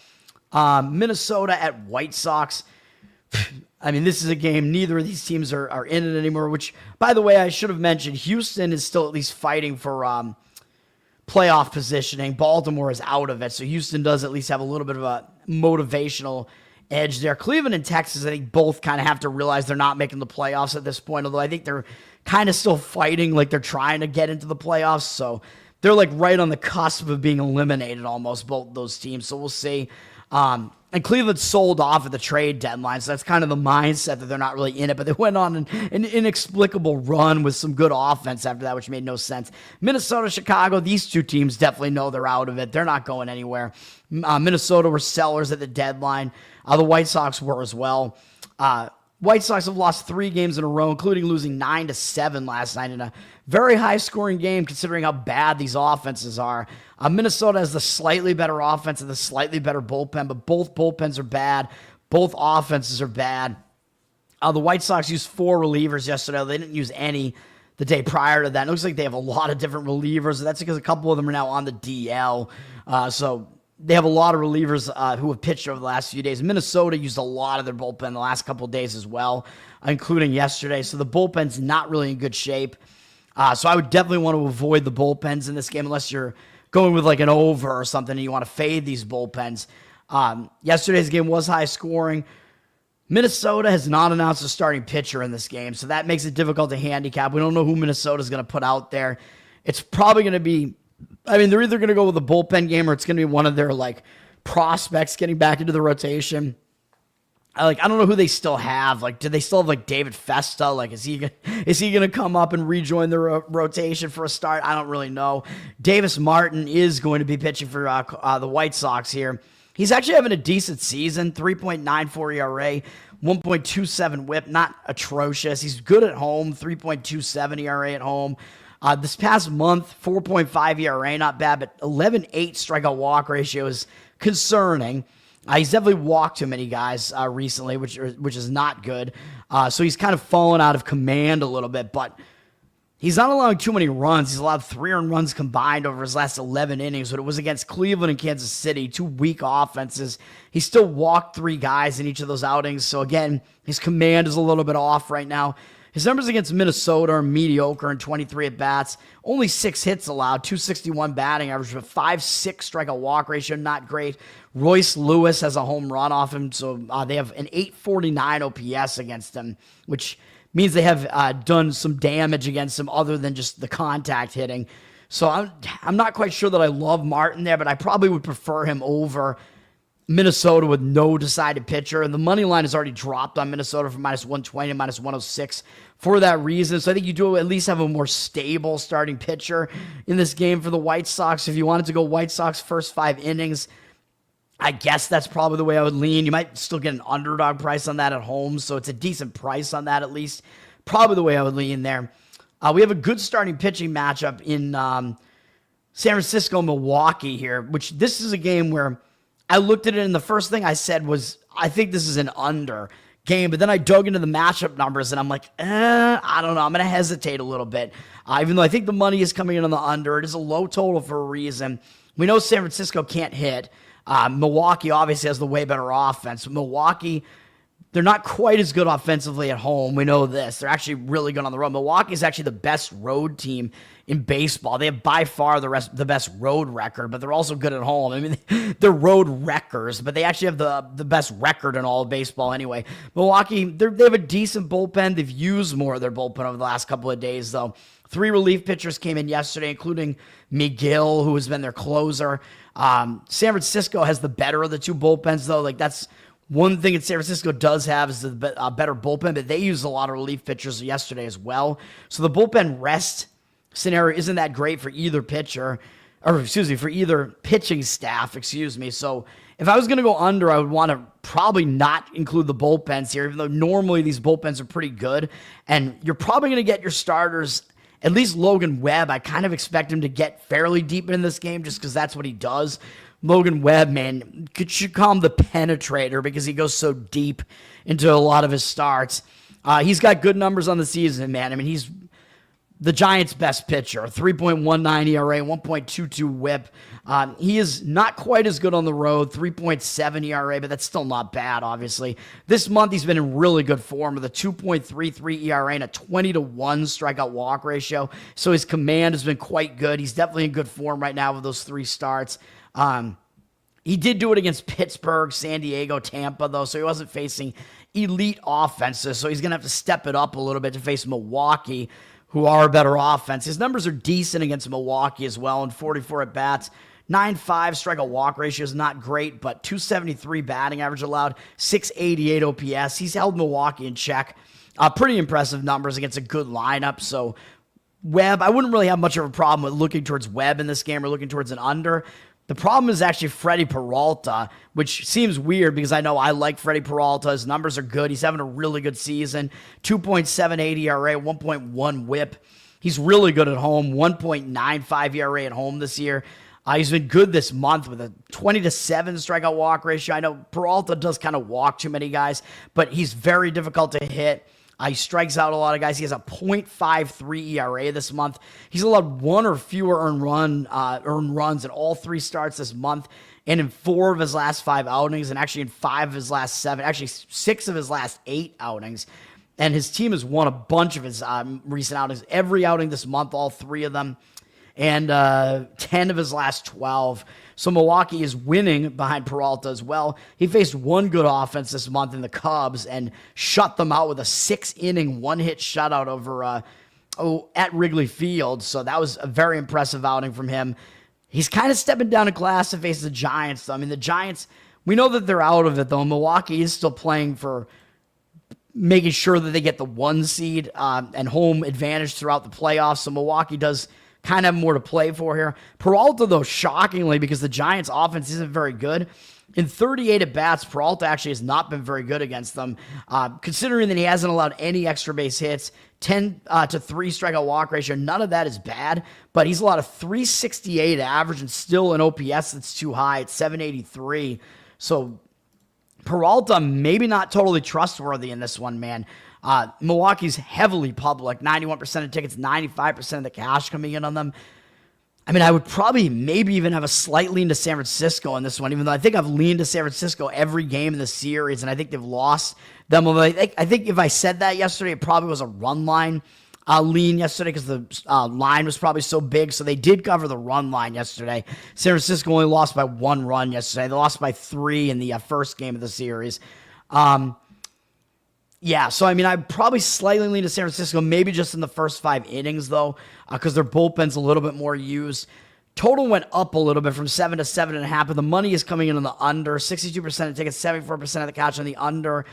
Minnesota at White Sox. I mean, this is a game. Neither of these teams are in it anymore, which, by the way, I should have mentioned. Houston is still at least fighting for playoff positioning. Baltimore is out of it, so Houston does at least have a little bit of a motivational edge there. Cleveland and Texas, I think, both kind of have to realize they're not making the playoffs at this point, although I think they're kind of still fighting like they're trying to get into the playoffs, so they're right on the cusp of being eliminated almost, both those teams, so we'll see. And Cleveland sold off at the trade deadline, so that's kind of the mindset that they're not really in it, but they went on an inexplicable run with some good offense after that, which made no sense. Minnesota, Chicago, these 2 teams definitely know they're out of it. They're not going anywhere. Minnesota were sellers at the deadline. The White Sox were as well. White Sox have lost 3 games in a row, including losing 9-7 last night in a very high-scoring game, considering how bad these offenses are. Minnesota has the slightly better offense and the slightly better bullpen, but both bullpens are bad. Both offenses are bad. The White Sox used 4 relievers yesterday. They didn't use any the day prior to that. It looks like they have a lot of different relievers. That's because a couple of them are now on the DL. So they have a lot of relievers who have pitched over the last few days. Minnesota used a lot of their bullpen the last couple of days as well, including yesterday. So the bullpen's not really in good shape. So I would definitely want to avoid the bullpens in this game unless you're going with an over or something and you want to fade these bullpens. Yesterday's game was high scoring. Minnesota has not announced a starting pitcher in this game, so that makes it difficult to handicap. We don't know who Minnesota's going to put out there. It's probably going to be, they're either going to go with a bullpen game or it's going to be one of their prospects getting back into the rotation. I don't know who they still have. Do they still have David Festa? Is he going to come up and rejoin the rotation for a start? I don't really know. Davis Martin is going to be pitching for the White Sox here. He's actually having a decent season, 3.94 ERA, 1.27 WHIP, not atrocious. He's good at home, 3.27 ERA at home. This past month, 4.5 ERA, not bad, but 11.8 strikeout walk ratio is concerning. He's definitely walked too many guys recently, which is not good. So he's kind of fallen out of command a little bit, but he's not allowing too many runs. He's allowed 3 earned runs combined over his last 11 innings, but it was against Cleveland and Kansas City, 2 weak offenses. He still walked 3 guys in each of those outings. So again, his command is a little bit off right now. His numbers against Minnesota are mediocre in 23 at-bats. Only 6 hits allowed, 261 batting average, but 5.6 strikeout walk ratio, not great. Royce Lewis has a home run off him, so they have an 849 OPS against him, which means they have done some damage against him other than just the contact hitting. So I'm not quite sure that I love Martin there, but I probably would prefer him over Minnesota with no decided pitcher, and the money line has already dropped on Minnesota from -120 to -106 for that reason. So I think you do at least have a more stable starting pitcher in this game for the White Sox. If you wanted to go White Sox first 5 innings, I guess that's probably the way I would lean. You might still get an underdog price on that at home, so it's a decent price on that at least. Probably the way I would lean there. We have a good starting pitching matchup in San Francisco, Milwaukee here, which this is a game where I looked at it and the first thing I said was, I think this is an under game. But then I dug into the matchup numbers and I'm like, I don't know. I'm going to hesitate a little bit. Even though I think the money is coming in on the under. It is a low total for a reason. We know San Francisco can't hit. Milwaukee obviously has the way better offense. Milwaukee, they're not quite as good offensively at home. We know this. They're actually really good on the road. Milwaukee is actually the best road team in baseball. They have by far the best road record, but they're also good at home. I mean, they're road wreckers, but they actually have the best record in all of baseball anyway. Milwaukee, they have a decent bullpen. They've used more of their bullpen over the last couple of days, though. 3 relief pitchers came in yesterday, including McGill, who has been their closer. San Francisco has the better of the 2 bullpens, though. Like, that's one thing that San Francisco does have is a better bullpen, but they used a lot of relief pitchers yesterday as well. So the bullpen rest scenario isn't that great for either pitcher, or for either pitching staff, So if I was going to go under, I would want to probably not include the bullpens here, even though normally these bullpens are pretty good. And you're probably going to get your starters, at least Logan Webb. I kind of expect him to get fairly deep in this game just because that's what he does. Logan Webb, man, should call him the penetrator because he goes so deep into a lot of his starts. He's got good numbers on the season, man. I mean, he's the Giants' best pitcher, 3.19 ERA, 1.22 whip. He is not quite as good on the road, 3.7 ERA, but that's still not bad, obviously. This month, he's been in really good form with a 2.33 ERA and a 20-1 strikeout walk ratio. So his command has been quite good. He's definitely in good form right now with those 3 starts. He did do it against Pittsburgh, San Diego, Tampa, though, so he wasn't facing elite offenses. So he's going to have to step it up a little bit to face Milwaukee, who are a better offense. His numbers are decent against Milwaukee as well in 44 at-bats. 9.5 strikeout walk ratio is not great, but 273 batting average allowed, 688 OPS. He's held Milwaukee in check. Pretty impressive numbers against a good lineup. So Webb, I wouldn't really have much of a problem with looking towards Webb in this game or looking towards an under. The problem is actually Freddie Peralta, which seems weird because I know I like Freddie Peralta. His numbers are good. He's having a really good season. 2.78 ERA, 1.1 whip. He's really good at home. 1.95 ERA at home this year. He's been good this month with a 20-7 strikeout walk ratio. I know Peralta does kind of walk too many guys, but he's very difficult to hit. He strikes out a lot of guys. He has a .53 ERA this month. He's allowed 1 or fewer earned runs in all 3 starts this month, and in 4 of his last 5 outings, and actually in 5 of his last 7, actually 6 of his last 8 outings. And his team has won a bunch of his recent outings. Every outing this month, all 3 of them, and 10 of his last 12. So Milwaukee is winning behind Peralta as well. He faced 1 good offense this month in the Cubs and shut them out with a 6-inning, 1-hit shutout over at Wrigley Field. So that was a very impressive outing from him. He's kind of stepping down a class to face the Giants, though. I mean, the Giants, we know that they're out of it, though. Milwaukee is still playing for making sure that they get the 1 seed and home advantage throughout the playoffs. So Milwaukee does kind of have more to play for here. Peralta, though, shockingly, because the Giants' offense isn't very good, in 38 at-bats, Peralta actually has not been very good against them, considering that he hasn't allowed any extra base hits, 10-3 strikeout walk ratio. None of that is bad, but he's allowed a 368 average and still an OPS that's too high at 783. So Peralta maybe not totally trustworthy in this one, man. Milwaukee's heavily public, 91% of tickets, 95% of the cash coming in on them. I mean, I would probably maybe even have a slight lean to San Francisco in this one, even though I think I've leaned to San Francisco every game in the series, and I think they've lost them. I think if I said that yesterday, it probably was a run line lean yesterday because the line was probably so big, so they did cover the run line yesterday. San Francisco only lost by 1 run yesterday. They lost by 3 in the first game of the series. Yeah, so I mean, I'd probably slightly lean to San Francisco, maybe just in the first 5 innings, though, because their bullpen's a little bit more used. Total went up a little bit from 7 to 7.5, but the money is coming in on the under. 62% of tickets, 74% of the couch on the under.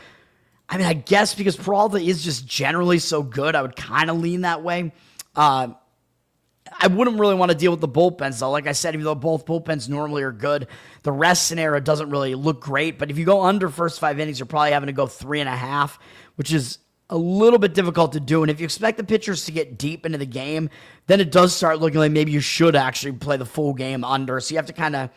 I mean, I guess because Peralta is just generally so good, I would kind of lean that way. I wouldn't really want to deal with the bullpens, though. Like I said, even though both bullpens normally are good, the rest scenario doesn't really look great. But if you go under first 5 innings, you're probably having to go 3.5, which is a little bit difficult to do. And if you expect the pitchers to get deep into the game, then it does start looking like maybe you should actually play the full game under. So you have to kind of...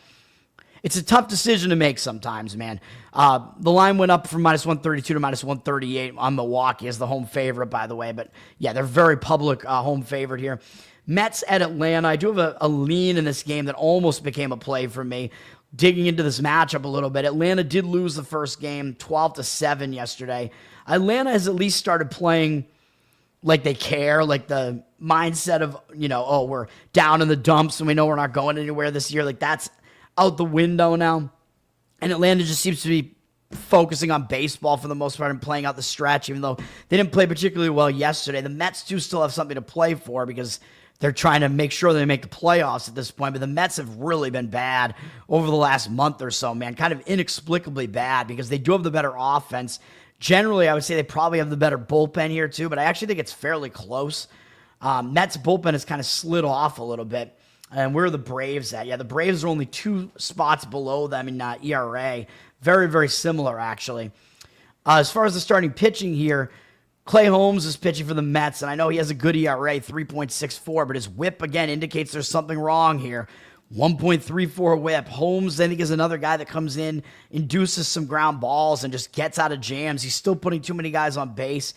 It's a tough decision to make sometimes, man. The line went up from -132 to -138 on Milwaukee as the home favorite, by the way. But, yeah, they're very public home favorite here. Mets at Atlanta. I do have a lean in this game that almost became a play for me. Digging into this matchup a little bit. Atlanta did lose the first game 12-7 yesterday. Atlanta has at least started playing like they care, like the mindset of, oh, we're down in the dumps and we know we're not going anywhere this year. Like that's out the window now. And Atlanta just seems to be focusing on baseball for the most part and playing out the stretch, even though they didn't play particularly well yesterday. The Mets do still have something to play for because they're trying to make sure they make the playoffs at this point. But the Mets have really been bad over the last month or so, man. Kind of inexplicably bad because they do have the better offense. Generally, I would say they probably have the better bullpen here too, but I actually think it's fairly close. Mets bullpen has kind of slid off a little bit. And where are the Braves at? Yeah, the Braves are only 2 spots below them in ERA. Very, very similar, actually. As far as the starting pitching here, Clay Holmes is pitching for the Mets, and I know he has a good ERA, 3.64, but his whip, again, indicates there's something wrong here. 1.34 whip. Holmes, I think, is another guy that comes in, induces some ground balls, and just gets out of jams. He's still putting too many guys on base.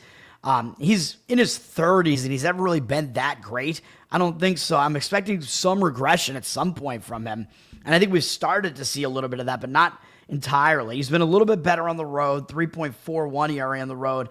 He's in his 30s, and he's ever really been that great? I don't think so. I'm expecting some regression at some point from him, and I think we've started to see a little bit of that, but not entirely. He's been a little bit better on the road, 3.41 ERA on the road.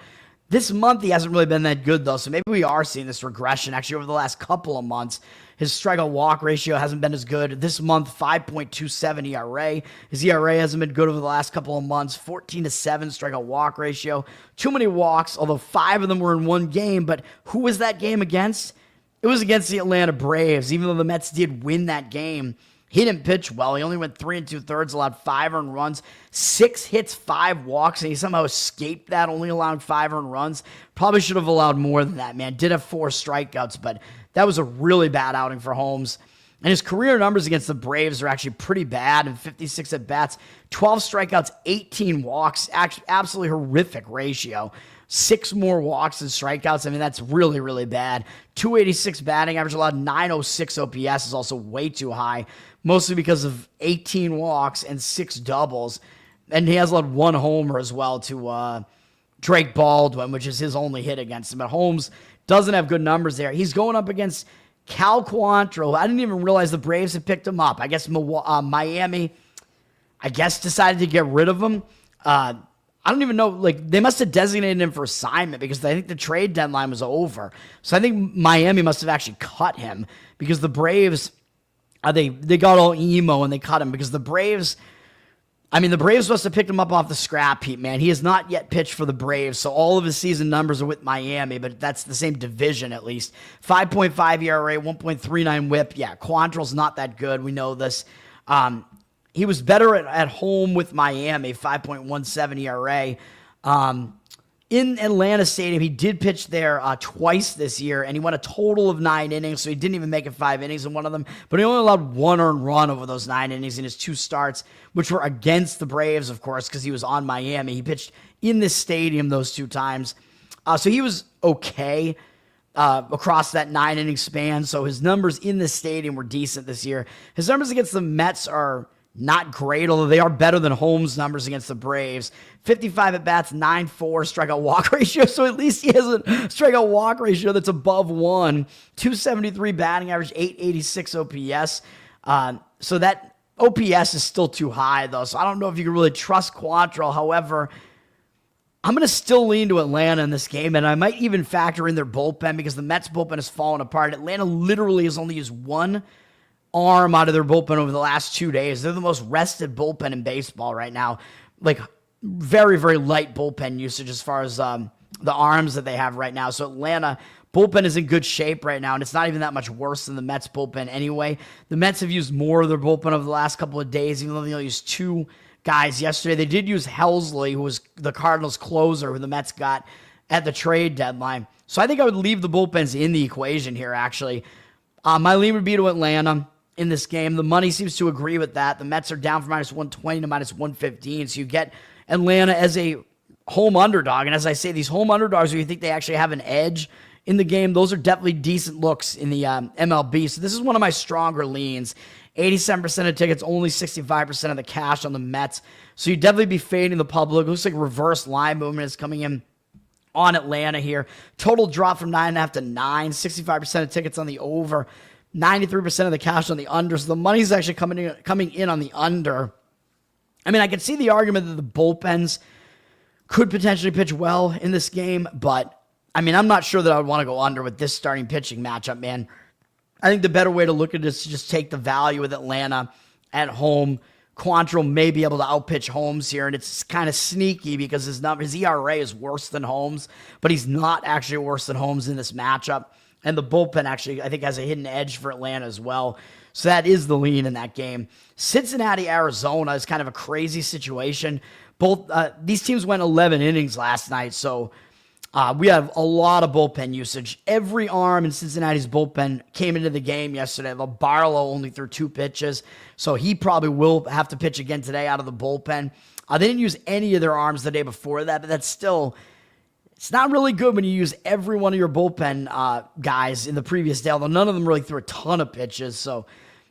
This month, he hasn't really been that good, though, so maybe we are seeing this regression. Actually, over the last couple of months, his strikeout-walk ratio hasn't been as good. This month, 5.27 ERA. His ERA hasn't been good over the last couple of months, 14-7 strikeout-walk ratio. Too many walks, although 5 of them were in one game, but who was that game against? It was against the Atlanta Braves. Even though the Mets did win that game, he didn't pitch well. He only went 3 2/3, allowed 5 earned runs, 6 hits, 5 walks, and he somehow escaped that, only allowing 5 earned runs. Probably should have allowed more than that, man. Did have 4 strikeouts, but that was a really bad outing for Holmes. And his career numbers against the Braves are actually pretty bad. In 56 at-bats, 12 strikeouts, 18 walks. Absolutely horrific ratio. 6 more walks than strikeouts. I mean, that's really, really bad. 286 batting average allowed, 906 OPS is also way too high, mostly because of 18 walks and 6 doubles. And he has allowed 1 homer as well to Drake Baldwin, which is his only hit against him. But Holmes doesn't have good numbers there. He's going up against Cal Quantrill. I didn't even realize the Braves had picked him up. I guess Miami, decided to get rid of him. I don't even know, they must have designated him for assignment because I think the trade deadline was over. So I think Miami must have actually cut him because the Braves, they got all emo and they cut him because the Braves must have picked him up off the scrap heap, man. He has not yet pitched for the Braves, so all of his season numbers are with Miami, but that's the same division at least. 5.5 ERA, 1.39 whip. Yeah, Quantrill's not that good. We know this. He was better at home with Miami, 5.17 ERA. In Atlanta Stadium, he did pitch there twice this year, and he went a total of 9 innings, so he didn't even make it 5 innings in one of them, but he only allowed 1 earned run over those 9 innings in his 2 starts, which were against the Braves, of course, because he was on Miami. He pitched in this stadium those 2 times. So he was okay across that 9-inning span, so his numbers in this stadium were decent this year. His numbers against the Mets are not great, although they are better than Holmes' numbers against the Braves. 55 at-bats, 9.4 strikeout-walk ratio, so at least he has a strikeout-walk ratio that's above 1. 273 batting average, 886 OPS. So that OPS is still too high, though, so I don't know if you can really trust Quantrill. However, I'm going to still lean to Atlanta in this game, and I might even factor in their bullpen because the Mets' bullpen has fallen apart. Atlanta literally has only used 1 arm out of their bullpen over the last 2 days. They're the most rested bullpen in baseball right now. Very, very light bullpen usage as far as the arms that they have right now. So Atlanta bullpen is in good shape right now, and it's not even that much worse than the Mets bullpen anyway. The Mets have used more of their bullpen over the last couple of days, even though they only used 2 guys yesterday. They did use Helsley, who was the Cardinals closer, who the Mets got at the trade deadline. So I think I would leave the bullpens in the equation here, actually. My lean would be to Atlanta in this game. The money seems to agree with that. The Mets are down from -120 to -115, so you get Atlanta as a home underdog. And as I say, these home underdogs where you think they actually have an edge in the game, those are definitely decent looks in the MLB. So this is one of my stronger leans. 87% of tickets, only 65% of the cash on the Mets. So you'd definitely be fading the public. Looks like reverse line movement is coming in on Atlanta here. Total drop from 9.5 to 9. 65% of tickets on the over. 93% of the cash on the under. So the money's actually coming in on the under. I mean, I can see the argument that the bullpens could potentially pitch well in this game, but I mean, I'm not sure that I would want to go under with this starting pitching matchup, man. I think the better way to look at it is to just take the value with Atlanta at home. Quantrill may be able to outpitch Holmes here, and it's kind of sneaky because his ERA is worse than Holmes, but he's not actually worse than Holmes in this matchup. And the bullpen actually, I think, has a hidden edge for Atlanta as well. So that is the lean in that game. Cincinnati, Arizona is kind of a crazy situation. Both these teams went 11 innings last night, so we have a lot of bullpen usage. Every arm in Cincinnati's bullpen came into the game yesterday. Barlow only threw 2 pitches, so he probably will have to pitch again today out of the bullpen. They didn't use any of their arms the day before that, but that's still, it's not really good when you use every one of your bullpen guys in the previous day, although none of them really threw a ton of pitches, so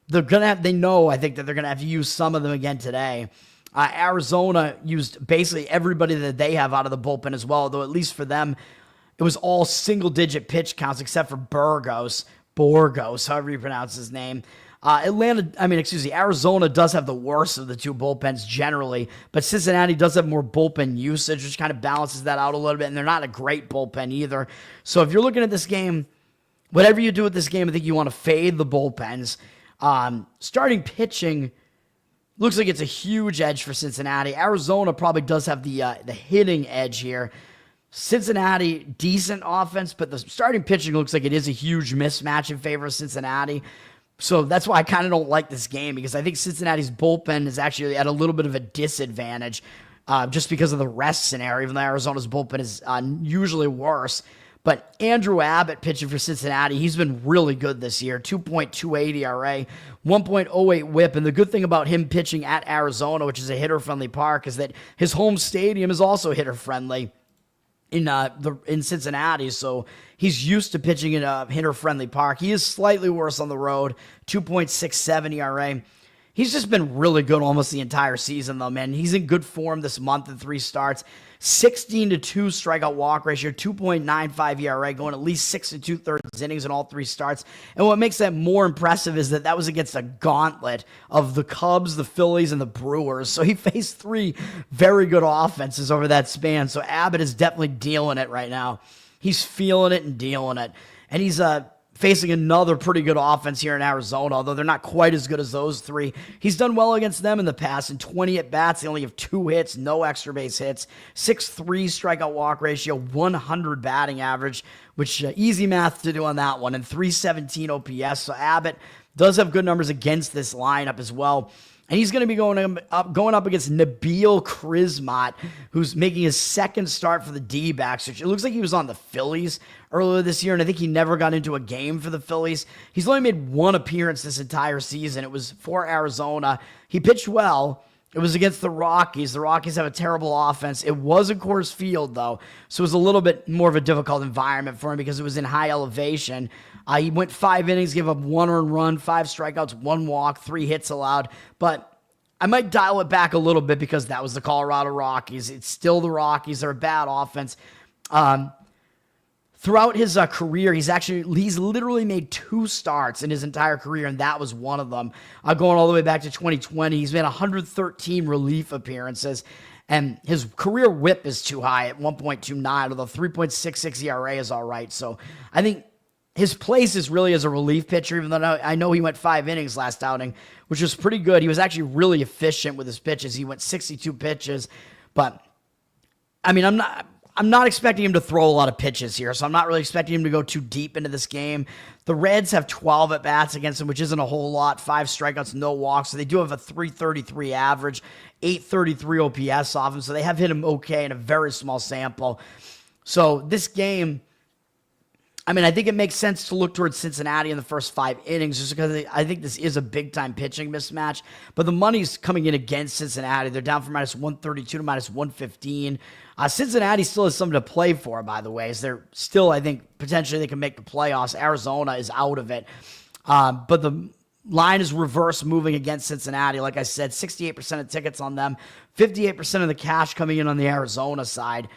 they know, I think, that they're going to have to use some of them again today. Arizona used basically everybody that they have out of the bullpen as well, though at least for them, it was all single-digit pitch counts except for Borgos, however you pronounce his name. Arizona does have the worst of the 2 bullpens generally, but Cincinnati does have more bullpen usage, which kind of balances that out a little bit, and they're not a great bullpen either. So if you're looking at this game, whatever you do with this game, I think you want to fade the bullpens. Starting pitching looks like it's a huge edge for Cincinnati. Arizona probably does have the hitting edge here. Cincinnati, decent offense, but the starting pitching looks like it is a huge mismatch in favor of Cincinnati. So that's why I kind of don't like this game, because I think Cincinnati's bullpen is actually at a little bit of a disadvantage just because of the rest scenario, even though Arizona's bullpen is usually worse. But Andrew Abbott pitching for Cincinnati, he's been really good this year. 2.28 ERA, 1.08 whip. And the good thing about him pitching at Arizona, which is a hitter-friendly park, is that his home stadium is also hitter-friendly in Cincinnati. So he's used to pitching in a hitter-friendly park. He is slightly worse on the road, 2.67 ERA. He's just been really good almost the entire season, though, man. He's in good form this month in 3 starts. 16-2 strikeout walk ratio, 2.95 ERA, going at least 6 2/3 innings in all 3 starts. And what makes that more impressive is that was against a gauntlet of the Cubs, the Phillies, and the Brewers. So he faced 3 very good offenses over that span. So Abbott is definitely dealing it right now. He's feeling it and dealing it. And he's facing another pretty good offense here in Arizona, although they're not quite as good as those 3. He's done well against them in the past. In 20 at-bats, they only have 2 hits, no extra base hits, 6.3 strikeout walk ratio, 100 batting average, which easy math to do on that one, and 317 OPS. So Abbott does have good numbers against this lineup as well. And he's going to be going up against Nabil Krismat, who's making his second start for the D-backs, which it looks like he was on the Phillies earlier this year, and I think he never got into a game for the Phillies. He's only made 1 appearance this entire season. It was for Arizona. He pitched well. It was against the Rockies. The Rockies have a terrible offense. It was a Coors Field, though, so it was a little bit more of a difficult environment for him because it was in high elevation. He went 5 innings, gave up 1 earned run, 5 strikeouts, 1 walk, 3 hits allowed. But I might dial it back a little bit because that was the Colorado Rockies. It's still the Rockies. They're a bad offense. Throughout his career, he's literally made 2 starts in his entire career, and that was one of them. Going all the way back to 2020, he's made 113 relief appearances, and his career whip is too high at 1.29, although 3.66 ERA is all right. So I think his place is really as a relief pitcher, even though I know he went 5 innings last outing, which was pretty good. He was actually really efficient with his pitches. He went 62 pitches, but I mean, I'm not expecting him to throw a lot of pitches here, so I'm not really expecting him to go too deep into this game. The Reds have 12 at-bats against him, which isn't a whole lot. 5 strikeouts, no walks, so they do have a 333 average, 833 OPS off him, so they have hit him okay in a very small sample. So this game, I mean, I think it makes sense to look towards Cincinnati in the first 5 innings just because I think this is a big-time pitching mismatch. But the money's coming in against Cincinnati. They're down from -132 to -115. Cincinnati still has something to play for, by the way. As they're still, I think, potentially they can make the playoffs. Arizona is out of it. But the line is reverse moving against Cincinnati. Like I said, 68% of tickets on them, 58% of the cash coming in on the Arizona side.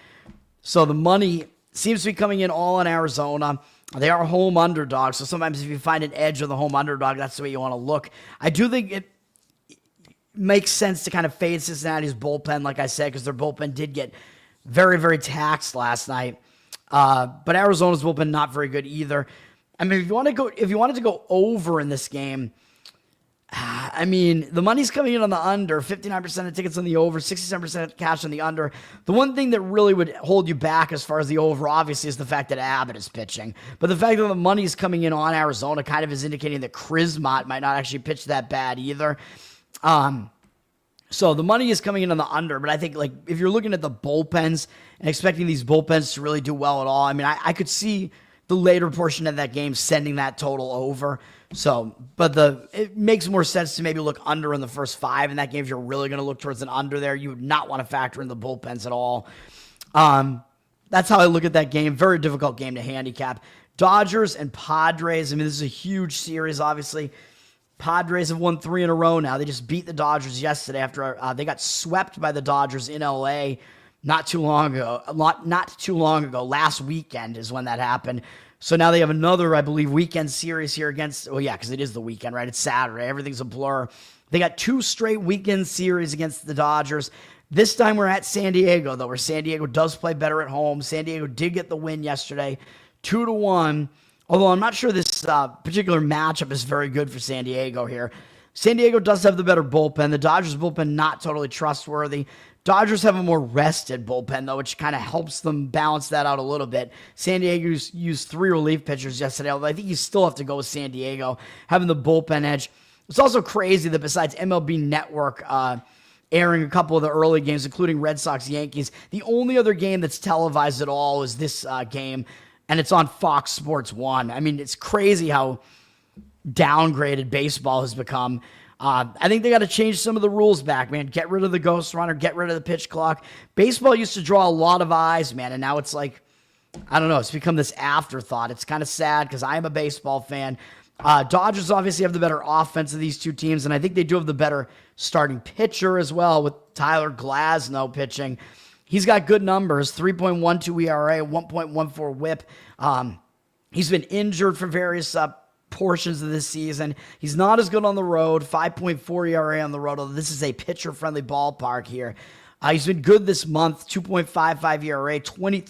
So the money seems to be coming in all in Arizona. They are home underdogs, so sometimes if you find an edge of the home underdog, that's the way you want to look. I do think it makes sense to kind of fade Cincinnati's bullpen, like I said, because their bullpen did get very, very taxed last night. But Arizona's bullpen not very good either. I mean, if you wanted to go over in this game, I mean, the money's coming in on the under, 59% of tickets on the over, 67% cash on the under. The one thing that really would hold you back as far as the over, obviously, is the fact that Abbott is pitching. But the fact that the money's coming in on Arizona kind of is indicating that Krismott might not actually pitch that bad either. So the money is coming in on the under, but I think like if you're looking at the bullpens and expecting these bullpens to really do well at all, I mean, I could see the later portion of that game sending that total over. So, but it makes more sense to maybe look under in the first 5 in that game. If you're really going to look towards an under there, you would not want to factor in the bullpens at all. That's how I look at that game. Very difficult game to handicap. Dodgers and Padres. I mean, this is a huge series, obviously. Padres have won 3 in a row now. They just beat the Dodgers yesterday after they got swept by the Dodgers in LA not too long ago. Last weekend is when that happened. So now they have another, I believe, weekend series here against, because it is the weekend, right? It's Saturday. Everything's a blur. They got 2 straight weekend series against the Dodgers. This time we're at San Diego, though, where San Diego does play better at home. San Diego did get the win yesterday, 2-1. Although I'm not sure this particular matchup is very good for San Diego here. San Diego does have the better bullpen. The Dodgers bullpen not totally trustworthy. Dodgers have a more rested bullpen, though, which kind of helps them balance that out a little bit. San Diego used 3 relief pitchers yesterday, although I think you still have to go with San Diego, having the bullpen edge. It's also crazy that besides MLB Network airing a couple of the early games, including Red Sox, Yankees, the only other game that's televised at all is this game, and it's on Fox Sports 1. I mean, it's crazy how downgraded baseball has become. I think they got to change some of the rules back, man. Get rid of the ghost runner, get rid of the pitch clock. Baseball used to draw a lot of eyes, man, and now it's like, I don't know, it's become this afterthought. It's kind of sad because I am a baseball fan. Dodgers obviously have the better offense of these two teams, and I think they do have the better starting pitcher as well with Tyler Glasnow pitching. He's got good numbers, 3.12 ERA, 1.14 whip. He's been injured for various portions of this season. He's not as good on the road, 5.4 ERA on the road, although this is a pitcher-friendly ballpark here. He's been good this month, 2.55 ERA, 23-7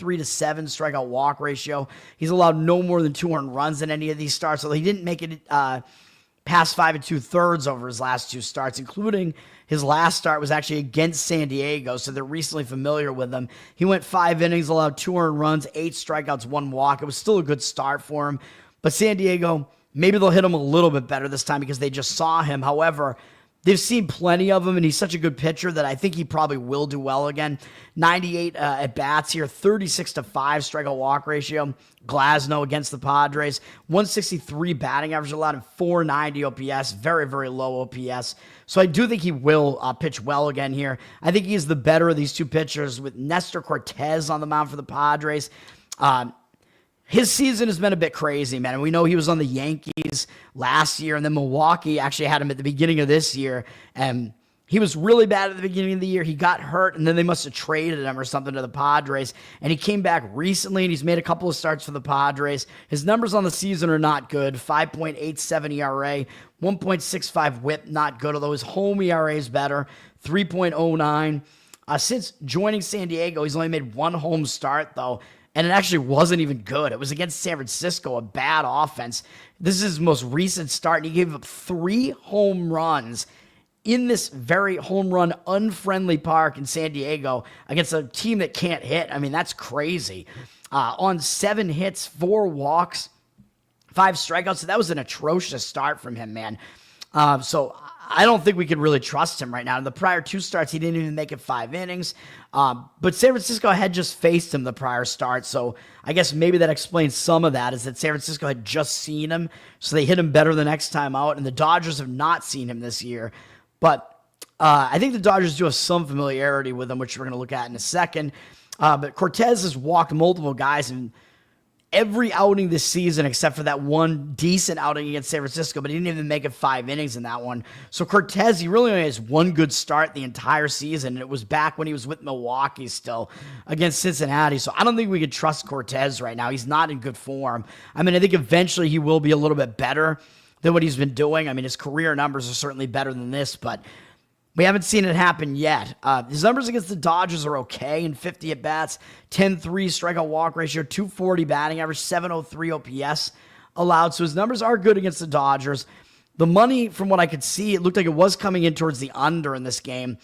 strikeout walk ratio. He's allowed no more than 2 earned runs in any of these starts, although he didn't make it past 5 2/3 over his last 2 starts, including his last start was actually against San Diego, so they're recently familiar with him. He went 5 innings, allowed 2 earned runs, 8 strikeouts, 1 walk. It was still a good start for him, but San Diego, maybe they'll hit him a little bit better this time because they just saw him. However, they've seen plenty of him, and he's such a good pitcher that I think he probably will do well again. 98 at-bats here, 36-5 strikeout walk ratio. Glasnow against the Padres. 163 batting average allowed and 490 OPS. Very, very low OPS. So I do think he will pitch well again here. I think he's the better of these two pitchers with Nestor Cortez on the mound for the Padres. His season has been a bit crazy, man. And we know he was on the Yankees last year, and then Milwaukee actually had him at the beginning of this year. And he was really bad at the beginning of the year. He got hurt, and then they must have traded him or something to the Padres. And he came back recently, and he's made a couple of starts for the Padres. His numbers on the season are not good. 5.87 ERA, 1.65 whip, not good, although his home ERA is better, 3.09. Since joining San Diego, he's only made 1 home start, though. And it actually wasn't even good. It was against San Francisco, a bad offense. This is his most recent start, and he gave up 3 home runs in this very home run unfriendly park in San Diego against a team that can't hit. I mean, that's crazy. On 7 hits, 4 walks, 5 strikeouts. So that was an atrocious start from him, man. So I don't think we can really trust him right now. In the prior 2 starts, he didn't even make it 5 innings. But San Francisco had just faced him the prior start. So I guess maybe that explains some of that, is that San Francisco had just seen him. So they hit him better the next time out. And the Dodgers have not seen him this year. But I think the Dodgers do have some familiarity with him, which we're going to look at in a second. But Cortez has walked multiple guys in every outing this season except for that one decent outing against San Francisco, but he didn't even make it 5 innings in that one. So Cortez, he really only has one good start the entire season, and it was back when he was with Milwaukee still against Cincinnati. So I don't think we could trust Cortez right now. He's not in good form. I mean, I think eventually he will be a little bit better than what he's been doing. I mean, his career numbers are certainly better than this, but we haven't seen it happen yet. His numbers against the Dodgers are okay in 50 at-bats, 10-3 strikeout walk ratio, 240 batting average, 703 OPS allowed. So his numbers are good against the Dodgers. The money, from what I could see, it looked like it was coming in towards the under in this game.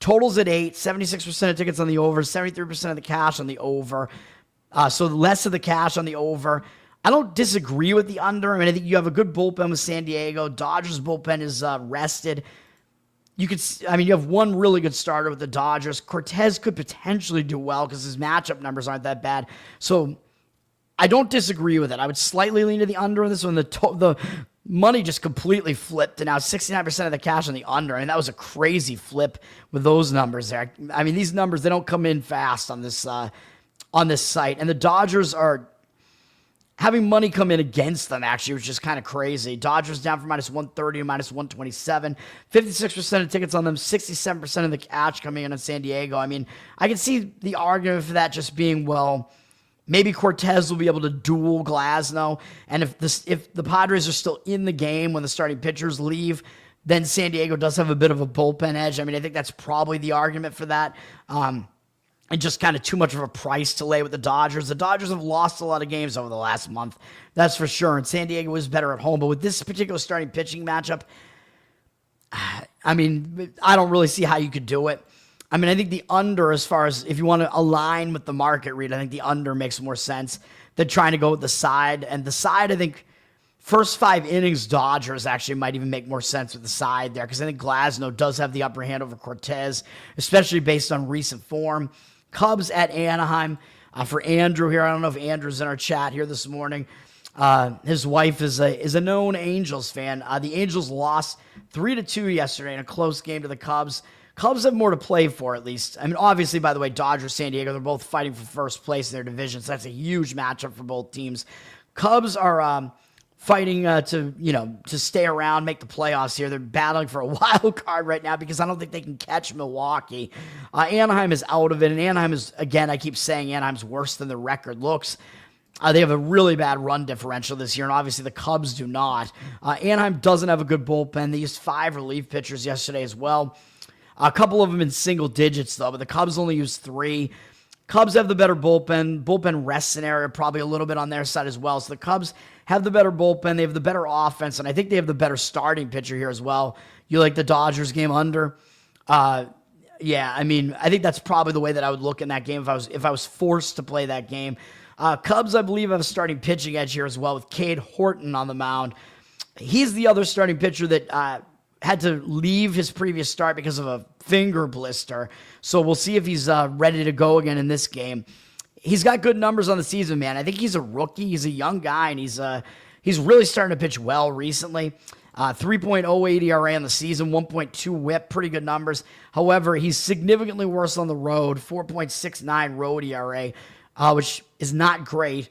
Totals at 8, 76% of tickets on the over, 73% of the cash on the over. So less of the cash on the over. I don't disagree with the under. I mean, I think you have a good bullpen with San Diego. Dodgers bullpen is rested. You have one really good starter with the Dodgers. Cortez could potentially do well because his matchup numbers aren't that bad. So I don't disagree with it. I would slightly lean to the under on this one. The money just completely flipped to now 69% of the cash on the under. I mean, that was a crazy flip with those numbers there. I mean, these numbers, they don't come in fast on this site. And the Dodgers are having money come in against them, actually, which is kind of crazy. Dodgers down from -130 to -127. 56% of tickets on them, 67% of the cash coming in on San Diego. I mean, I can see the argument for that just being, well, maybe Cortez will be able to duel Glasnow. And if the Padres are still in the game when the starting pitchers leave, then San Diego does have a bit of a bullpen edge. I mean, I think that's probably the argument for that. And just kind of too much of a price to lay with the Dodgers. The Dodgers have lost a lot of games over the last month. That's for sure. And San Diego was better at home. But with this particular starting pitching matchup, I mean, I don't really see how you could do it. I mean, I think the under, as far as if you want to align with the market read, I think the under makes more sense than trying to go with the side. And the side, I think, first 5 innings, Dodgers actually might even make more sense with the side there, because I think Glasnow does have the upper hand over Cortez, especially based on recent form. Cubs at Anaheim. For Andrew here, I don't know if Andrew's in our chat here this morning. His wife is a known Angels fan. The Angels lost 3-2 yesterday in a close game to the Cubs. Cubs have more to play for, at least. I mean, obviously, by the way, Dodgers, San Diego, they're both fighting for first place in their division, so that's a huge matchup for both teams. Cubs are fighting to stay around, make the playoffs here. They're battling for a wild card right now because I don't think they can catch Milwaukee. Anaheim is out of it, and Anaheim is, again, I keep saying Anaheim's worse than the record looks. They have a really bad run differential this year, and obviously the Cubs do not. Anaheim doesn't have a good bullpen. They used 5 relief pitchers yesterday as well. A couple of them in single digits, though, but the Cubs only used 3. Cubs have the better bullpen. Bullpen rest scenario probably a little bit on their side as well. So the Cubs have the better bullpen. They have the better offense, and I think they have the better starting pitcher here as well. You like the Dodgers game under? Yeah, I mean, I think that's probably the way that I would look in that game if I was forced to play that game. Cubs, I believe, have a starting pitching edge here as well with Cade Horton on the mound. He's the other starting pitcher that had to leave his previous start because of a finger blister. So we'll see if he's ready to go again in this game. He's got good numbers on the season, man. I think he's a rookie. He's a young guy, and he's really starting to pitch well recently. 3.08 ERA on the season, 1.2 whip, pretty good numbers. However, he's significantly worse on the road, 4.69 road ERA, which is not great.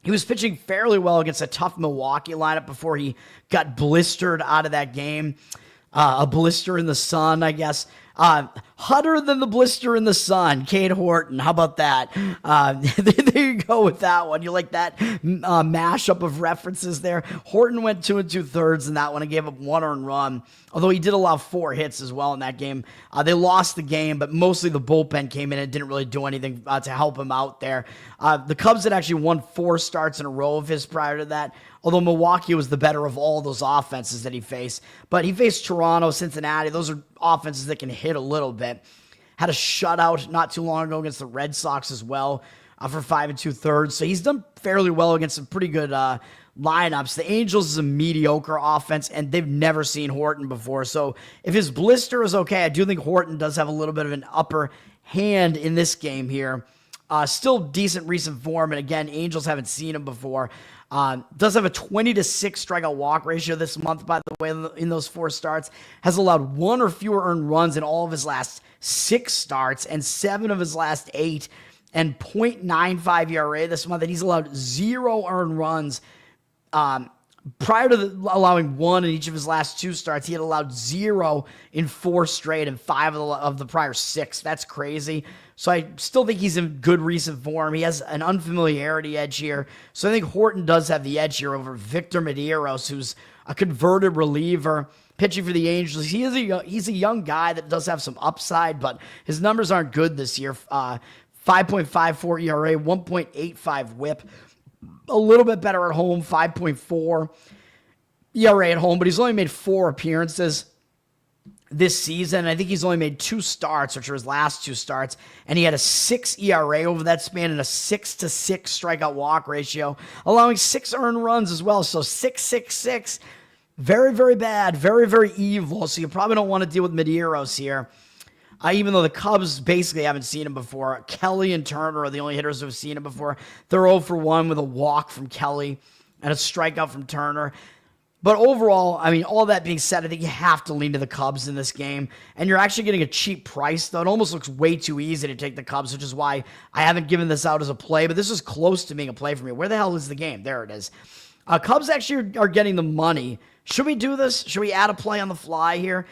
He was pitching fairly well against a tough Milwaukee lineup before he got blistered out of that game. A blister in the sun, I guess. Hotter than the blister in the sun, Kate Horton. How about that? There you go with that one. You like that mashup of references there? Horton went 2 2/3 in that one and gave up 1 earned run, although he did allow 4 hits as well in that game. They lost the game, but mostly the bullpen came in and didn't really do anything to help him out there. The Cubs had actually won 4 starts in a row of his prior to that, although Milwaukee was the better of all those offenses that he faced. But he faced Toronto, Cincinnati. Those are offenses that can hit a little bit. Had a shutout not too long ago against the Red Sox as well for 5 2/3. So he's done fairly well against some pretty good lineups. The Angels is a mediocre offense, and they've never seen Horton before. So if his blister is okay, I do think Horton does have a little bit of an upper hand in this game here. Still decent recent form, and again, Angels haven't seen him before. Does have a 20-6 strikeout walk ratio this month, by the way, in those 4 starts. Has allowed 1 or fewer earned runs in all of his last 6 starts and 7 of his last 8, and .95 ERA this month. And he's allowed 0 earned runs. Prior to allowing 1 in each of his last 2 starts, he had allowed 0 in 4 straight and 5 of the prior 6. That's crazy. So I still think he's in good recent form. He has an unfamiliarity edge here. So I think Horton does have the edge here over Victor Medeiros, who's a converted reliever pitching for the Angels. He's a young guy that does have some upside, but his numbers aren't good this year. 5.54 ERA, 1.85 whip. A little bit better at home, 5.4 ERA at home, but he's only made 4 appearances this season. I think he's only made 2 starts, which are his last 2 starts, and he had a 6 ERA over that span and a 6-6 strikeout walk ratio, allowing 6 earned runs as well. So 6-6-6, very, very bad, very, very evil. So you probably don't want to deal with Medeiros here. Even though the Cubs basically haven't seen him before. Kelly and Turner are the only hitters who have seen him before. They're 0 for 1 with a walk from Kelly and a strikeout from Turner. But overall, I mean, all that being said, I think you have to lean to the Cubs in this game. And you're actually getting a cheap price, though. It almost looks way too easy to take the Cubs, which is why I haven't given this out as a play. But this is close to being a play for me. Where the hell is the game? There it is. Cubs actually are getting the money. Should we do this? Should we add a play on the fly here?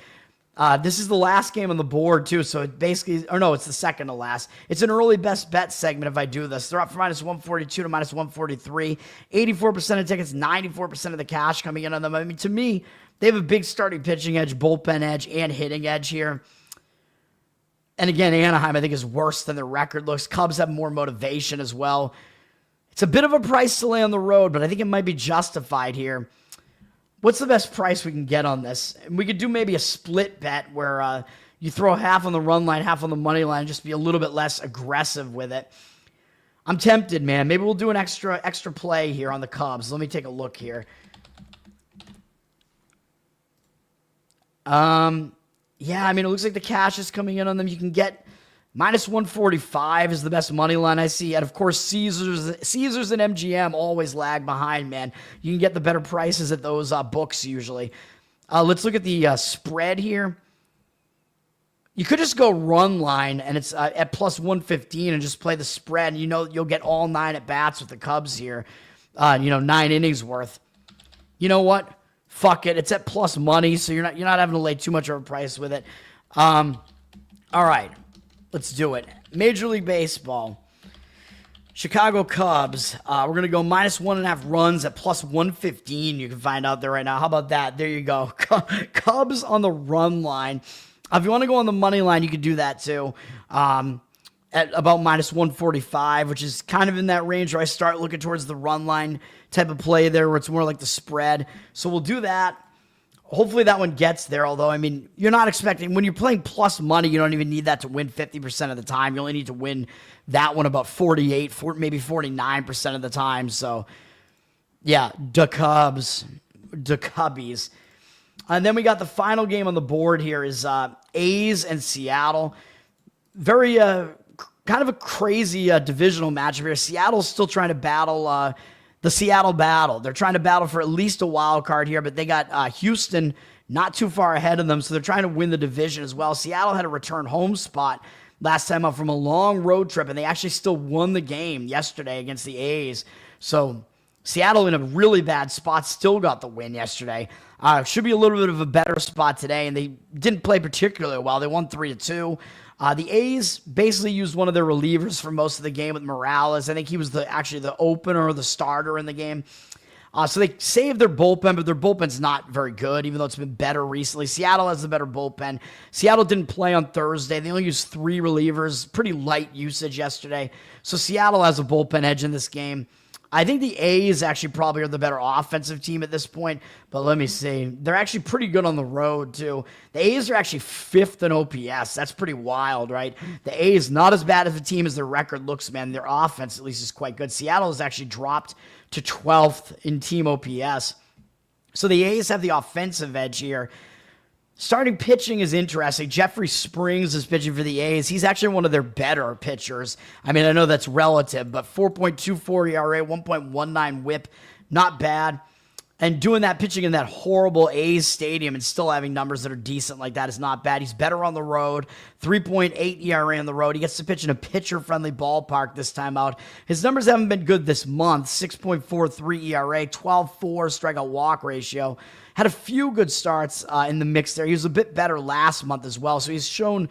This is the last game on the board, too, so it basically, or no, it's the second to last. It's an early best bet segment if I do this. They're up from -142 to -143. 84% of tickets, 94% of the cash coming in on them. I mean, to me, they have a big starting pitching edge, bullpen edge, and hitting edge here. And again, Anaheim, I think, is worse than their record looks. Cubs have more motivation as well. It's a bit of a price to lay on the road, but I think it might be justified here. What's the best price we can get on this? We could do maybe a split bet where you throw half on the run line, half on the money line, just be a little bit less aggressive with it. I'm tempted, man. Maybe we'll do an extra play here on the Cubs. Let me take a look here. Yeah, I mean, it looks like the cash is coming in on them. You can get -145 is the best money line I see. And, of course, Caesars and MGM always lag behind, man. You can get the better prices at those books usually. Let's look at the spread here. You could just go run line, and it's at +115 and just play the spread. And you'll get all 9 at-bats with the Cubs here. 9 innings worth. You know what? Fuck it. It's at plus money, so you're not having to lay too much of a price with it. All right. Let's do it. Major League Baseball. Chicago Cubs. We're going to go -1.5 runs at +115. You can find out there right now. How about that? There you go. Cubs on the run line. If you want to go on the money line, you could do that too. At about -145, which is kind of in that range where I start looking towards the run line type of play there, where it's more like the spread. So we'll do that. Hopefully that one gets there, although, I mean, you're not expecting, when you're playing plus money, you don't even need that to win 50% of the time. You only need to win that one about 48, maybe 49% of the time. So, yeah, the Cubbies. And then we got the final game on the board here is A's and Seattle. Very, kind of a crazy divisional matchup here. Seattle's still trying to battle the Seattle battle. They're trying to battle for at least a wild card here, but they got Houston not too far ahead of them, so they're trying to win the division as well. Seattle had a return home spot last time up from a long road trip, and they actually still won the game yesterday against the A's. So Seattle in a really bad spot still got the win yesterday. Should be a little bit of a better spot today, and they didn't play particularly well. They won 3-2. The A's basically used one of their relievers for most of the game with Morales. I think he was actually the opener or the starter in the game. So they saved their bullpen, but their bullpen's not very good, even though it's been better recently. Seattle has the better bullpen. Seattle didn't play on Thursday. They only used 3 relievers, pretty light usage yesterday. So Seattle has a bullpen edge in this game. I think the A's actually probably are the better offensive team at this point, but let me see. They're actually pretty good on the road, too. The A's are actually 5th in OPS. That's pretty wild, right? The A's, not as bad as a team as their record looks, man. Their offense, at least, is quite good. Seattle has actually dropped to 12th in team OPS. So the A's have the offensive edge here. Starting pitching is interesting. Jeffrey Springs is pitching for the A's. He's actually one of their better pitchers. I mean, I know that's relative, but 4.24 ERA, 1.19 whip, not bad. And doing that pitching in that horrible A's stadium and still having numbers that are decent like that is not bad. He's better on the road, 3.8 ERA on the road. He gets to pitch in a pitcher-friendly ballpark this time out. His numbers haven't been good this month, 6.43 ERA, 12.4 strikeout walk ratio. Had a few good starts in the mix there. He was a bit better last month as well, so he's shown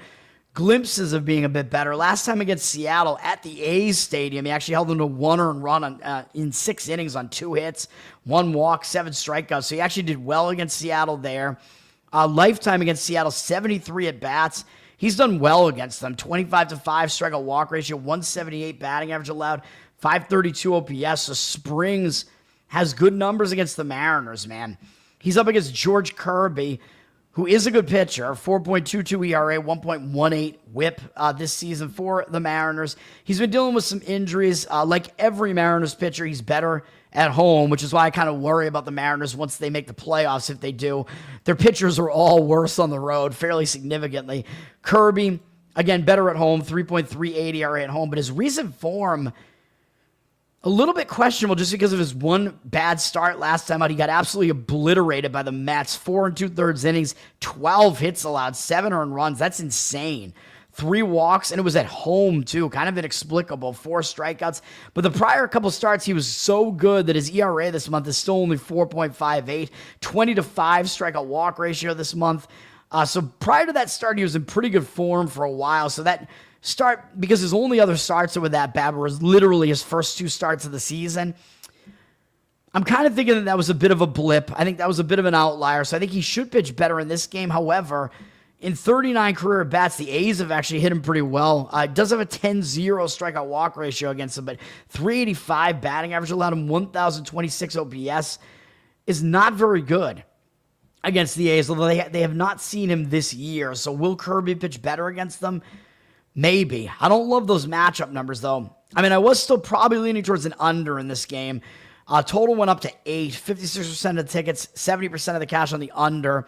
glimpses of being a bit better. Last time against Seattle at the A's stadium, he actually held them to 1 earned run in 6 innings on 2 hits, 1 walk, 7 strikeouts. So he actually did well against Seattle there. Lifetime against Seattle, 73 at-bats. He's done well against them. 25-5 strikeout walk ratio, 178 batting average allowed, 532 OPS. So Springs has good numbers against the Mariners, man. He's up against George Kirby, who is a good pitcher, 4.22 ERA, 1.18 whip this season for the Mariners. He's been dealing with some injuries. Like every Mariners pitcher, he's better at home, which is why I kind of worry about the Mariners once they make the playoffs, if they do. Their pitchers are all worse on the road, fairly significantly. Kirby, again, better at home, 3.38 ERA at home, but his recent form, a little bit questionable just because of his one bad start last time out. He got absolutely obliterated by the Mets. 4 2/3 innings, 12 hits allowed, 7 earned runs. That's insane. 3 walks, and it was at home, too. Kind of inexplicable. 4 strikeouts. But the prior couple starts, he was so good that his ERA this month is still only 4.58. 20-5 strikeout walk ratio this month. So prior to that start, he was in pretty good form for a while. So that start, because his only other starts that were that bad was literally his first 2 starts of the season. I'm kind of thinking that was a bit of a blip. I think that was a bit of an outlier, so I think he should pitch better in this game. However, in 39 career bats, the A's have actually hit him pretty well. It does have a 10-0 strikeout walk ratio against him, but 385 batting average allowed him, 1,026 OPS is not very good against the A's, although they have not seen him this year. So will Kirby pitch better against them? Maybe. I don't love those matchup numbers, though. I mean, I was still probably leaning towards an under in this game. Total went up to 8, 56% of the tickets, 70% of the cash on the under.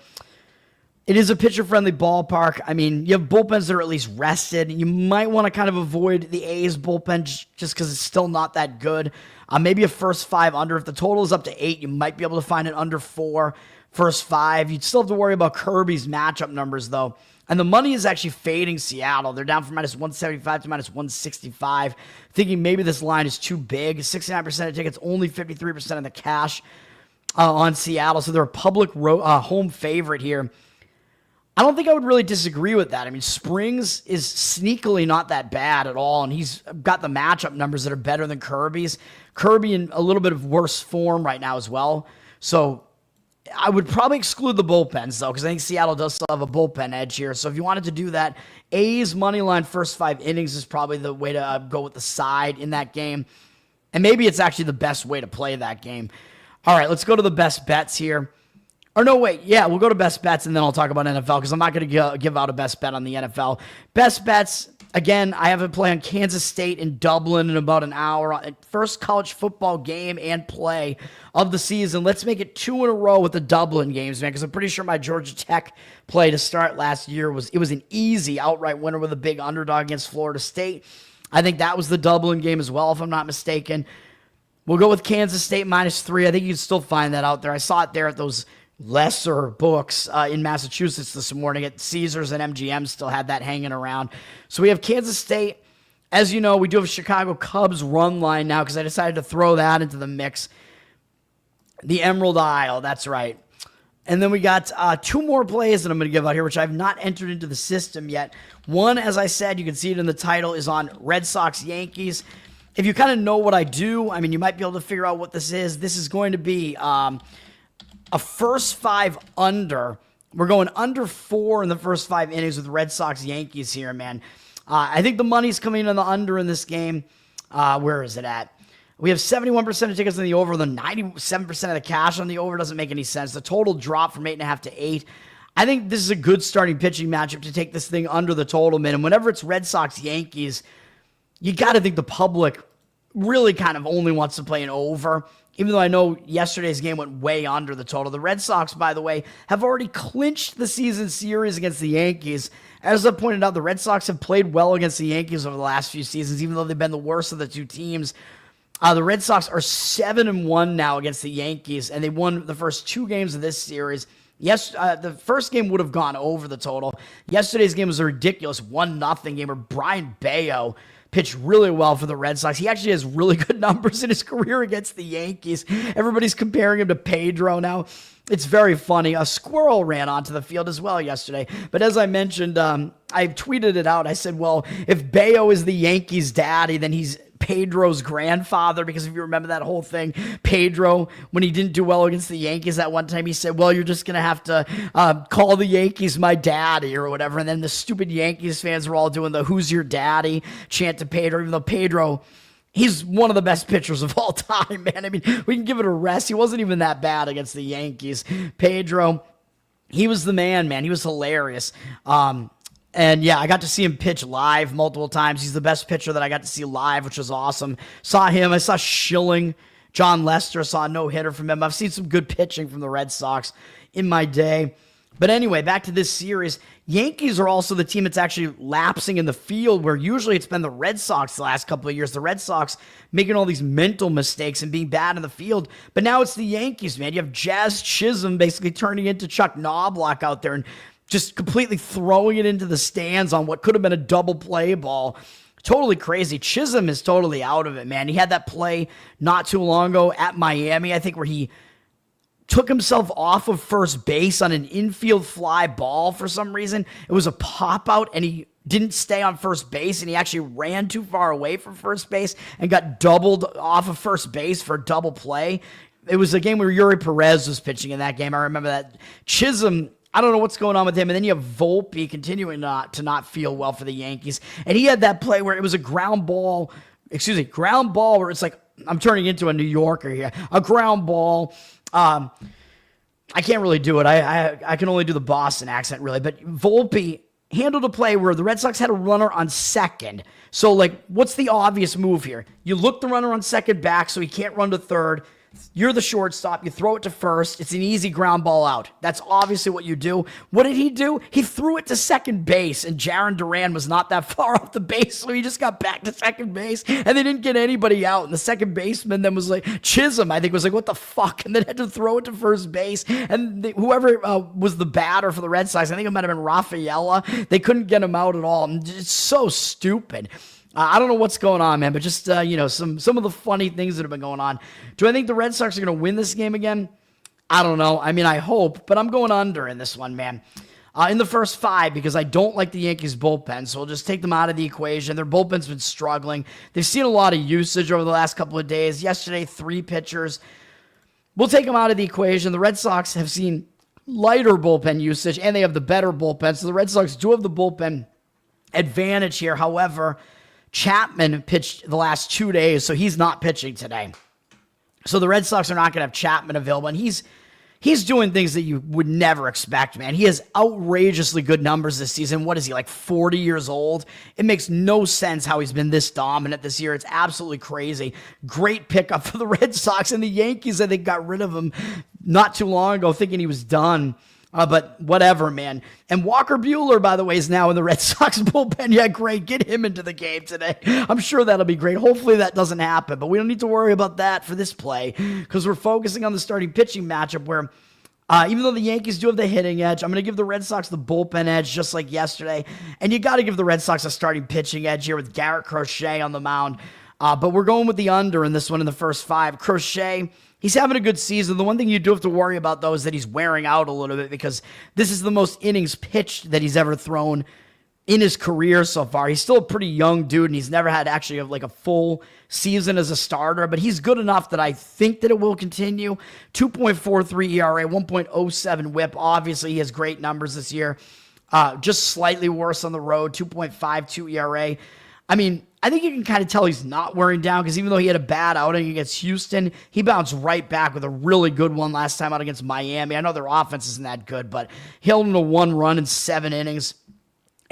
It is a pitcher-friendly ballpark. I mean, you have bullpens that are at least rested. You might want to kind of avoid the A's bullpen just because it's still not that good. Maybe a first 5 under. If the total is up to 8, you might be able to find an under 4, first 5. You'd still have to worry about Kirby's matchup numbers, though. And the money is actually fading Seattle. They're down from -175 to -165. Thinking maybe this line is too big. 69% of tickets, only 53% of the cash on Seattle. So they're a public home favorite here. I don't think I would really disagree with that. I mean, Springs is sneakily not that bad at all, and he's got the matchup numbers that are better than Kirby's. Kirby in a little bit of worse form right now as well. So I would probably exclude the bullpens, though, because I think Seattle does still have a bullpen edge here. So if you wanted to do that, A's money line first 5 innings is probably the way to go with the side in that game. And maybe it's actually the best way to play that game. All right, let's go to the best bets here. Or no, wait. Yeah, we'll go to best bets, and then I'll talk about NFL, because I'm not going to give out a best bet on the NFL. Best bets, again, I have a play on Kansas State and Dublin in about an hour. First college football game and play of the season. Let's make it 2 in a row with the Dublin games, man, because I'm pretty sure my Georgia Tech play to start last year was an easy outright winner with a big underdog against Florida State. I think that was the Dublin game as well, if I'm not mistaken. We'll go with Kansas State -3. I think you can still find that out there. I saw it there at those lesser books in Massachusetts this morning at Caesars, and MGM still had that hanging around. So we have Kansas State. As you know, we do have Chicago Cubs run line now because I decided to throw that into the mix. The Emerald Isle, that's right. And then we got two more plays that I'm going to give out here, which I've not entered into the system yet. One, as I said, you can see it in the title, is on Red Sox Yankees. If you kind of know what I do, I mean, you might be able to figure out what this is. This is going to be a first 5 under. We're going under 4 in the first 5 innings with Red Sox Yankees here, man. I think the money's coming in the under in this game. Where is it at? We have 71% of tickets on the over, the 97% of the cash on the over. Doesn't make any sense. The total dropped from 8.5 to 8. I think this is a good starting pitching matchup to take this thing under the total, man. And whenever it's Red Sox Yankees, you got to think the public really kind of only wants to play an over, even though I know yesterday's game went way under the total. The Red Sox, by the way, have already clinched the season series against the Yankees. As I pointed out, the Red Sox have played well against the Yankees over the last few seasons, even though they've been the worst of the two teams. The Red Sox are 7-1 now against the Yankees, and they won the first 2 games of this series. Yes, the first game would have gone over the total. Yesterday's game was a ridiculous 1-0 game where Brian Bayo pitched really well for the Red Sox. He actually has really good numbers in his career against the Yankees. Everybody's comparing him to Pedro now. It's very funny. A squirrel ran onto the field as well yesterday. But as I mentioned, I tweeted it out. I said, well, if Bayo is the Yankees' daddy, then he's Pedro's grandfather, because if you remember that whole thing, Pedro, when he didn't do well against the Yankees that one time, he said, well, you're just going to have to call the Yankees my daddy or whatever. And then the stupid Yankees fans were all doing the who's your daddy chant to Pedro, even though Pedro, he's one of the best pitchers of all time, man. I mean, we can give it a rest. He wasn't even that bad against the Yankees. Pedro, he was the man. He was hilarious. And yeah, I got to see him pitch live multiple times. He's the best pitcher that I got to see live, which was awesome. Saw him. I saw Schilling. John Lester, saw a no-hitter from him. I've seen some good pitching from the Red Sox in my day. But anyway, back to this series. Yankees are also the team that's actually lapsing in the field, where usually it's been the Red Sox the last couple of years. The Red Sox making all these mental mistakes and being bad in the field. But now it's the Yankees, man. You have Jazz Chisholm basically turning into Chuck Knobloch out there and just completely throwing it into the stands on what could have been a double play ball. Totally crazy. Chisholm is totally out of it, man. He had that play not too long ago at Miami, I think, where he took himself off of first base on an infield fly ball for some reason. It was a pop out, and he didn't stay on first base, and he actually ran too far away from first base and got doubled off of first base for a double play. It was a game where Yuri Perez was pitching in that game. I remember that. Chisholm, I don't know what's going on with him. And then you have Volpe continuing to not feel well for the Yankees. And he had that play where it was a ground ball where it's like, I'm turning into a New Yorker here. A ground ball. I can't really do it. I can only do the Boston accent, really. But Volpe handled a play where the Red Sox had a runner on second. So, like, what's the obvious move here? You look the runner on second back so he can't run to third. You're the shortstop. You throw it to first. It's an easy ground ball out. That's obviously what you do. What did he do? He threw it to second base, and Jarren Duran was not that far off the base, so he just got back to second base, and they didn't get anybody out. And the second baseman then was like, Chisholm, I think, was like, what the fuck? And then had to throw it to first base. And whoever was the batter for the Red Sox, I think it might have been Rafaela, they couldn't get him out at all. And it's so stupid. I don't know what's going on, man, but just, some of the funny things that have been going on. Do I think the Red Sox are going to win this game again? I don't know. I mean, I hope, but I'm going under in this one, man. In the first 5, because I don't like the Yankees bullpen, so we'll just take them out of the equation. Their bullpen's been struggling. They've seen a lot of usage over the last couple of days. Yesterday, 3 pitchers. We'll take them out of the equation. The Red Sox have seen lighter bullpen usage, and they have the better bullpen, so the Red Sox do have the bullpen advantage here. However, Chapman pitched the last 2 days, so he's not pitching today. So the Red Sox are not going to have Chapman available, and he's doing things that you would never expect, man. He has outrageously good numbers this season. What is he, like 40 years old? It makes no sense how he's been this dominant this year. It's absolutely crazy. Great pickup for the Red Sox, and the Yankees, I think, got rid of him not too long ago, thinking he was done. But whatever, man. And Walker Buehler, by the way, is now in the Red Sox bullpen. Yeah, great. Get him into the game today. I'm sure that'll be great. Hopefully that doesn't happen, but we don't need to worry about that for this play because we're focusing on the starting pitching matchup where even though the Yankees do have the hitting edge, I'm going to give the Red Sox the bullpen edge just like yesterday. And you got to give the Red Sox a starting pitching edge here with Garrett Crochet on the mound. But we're going with the under in this one in the first 5. Crochet, he's having a good season. The one thing you do have to worry about, though, is that he's wearing out a little bit because this is the most innings pitched that he's ever thrown in his career so far. He's still a pretty young dude, and he's never had actually like a full season as a starter, but he's good enough that I think that it will continue. 2.43 ERA, 1.07 whip. Obviously, he has great numbers this year. Just slightly worse on the road, 2.52 ERA. I mean, I think you can kind of tell he's not wearing down because even though he had a bad outing against Houston, he bounced right back with a really good one last time out against Miami. I know their offense isn't that good, but he held him to 1 run in 7 innings.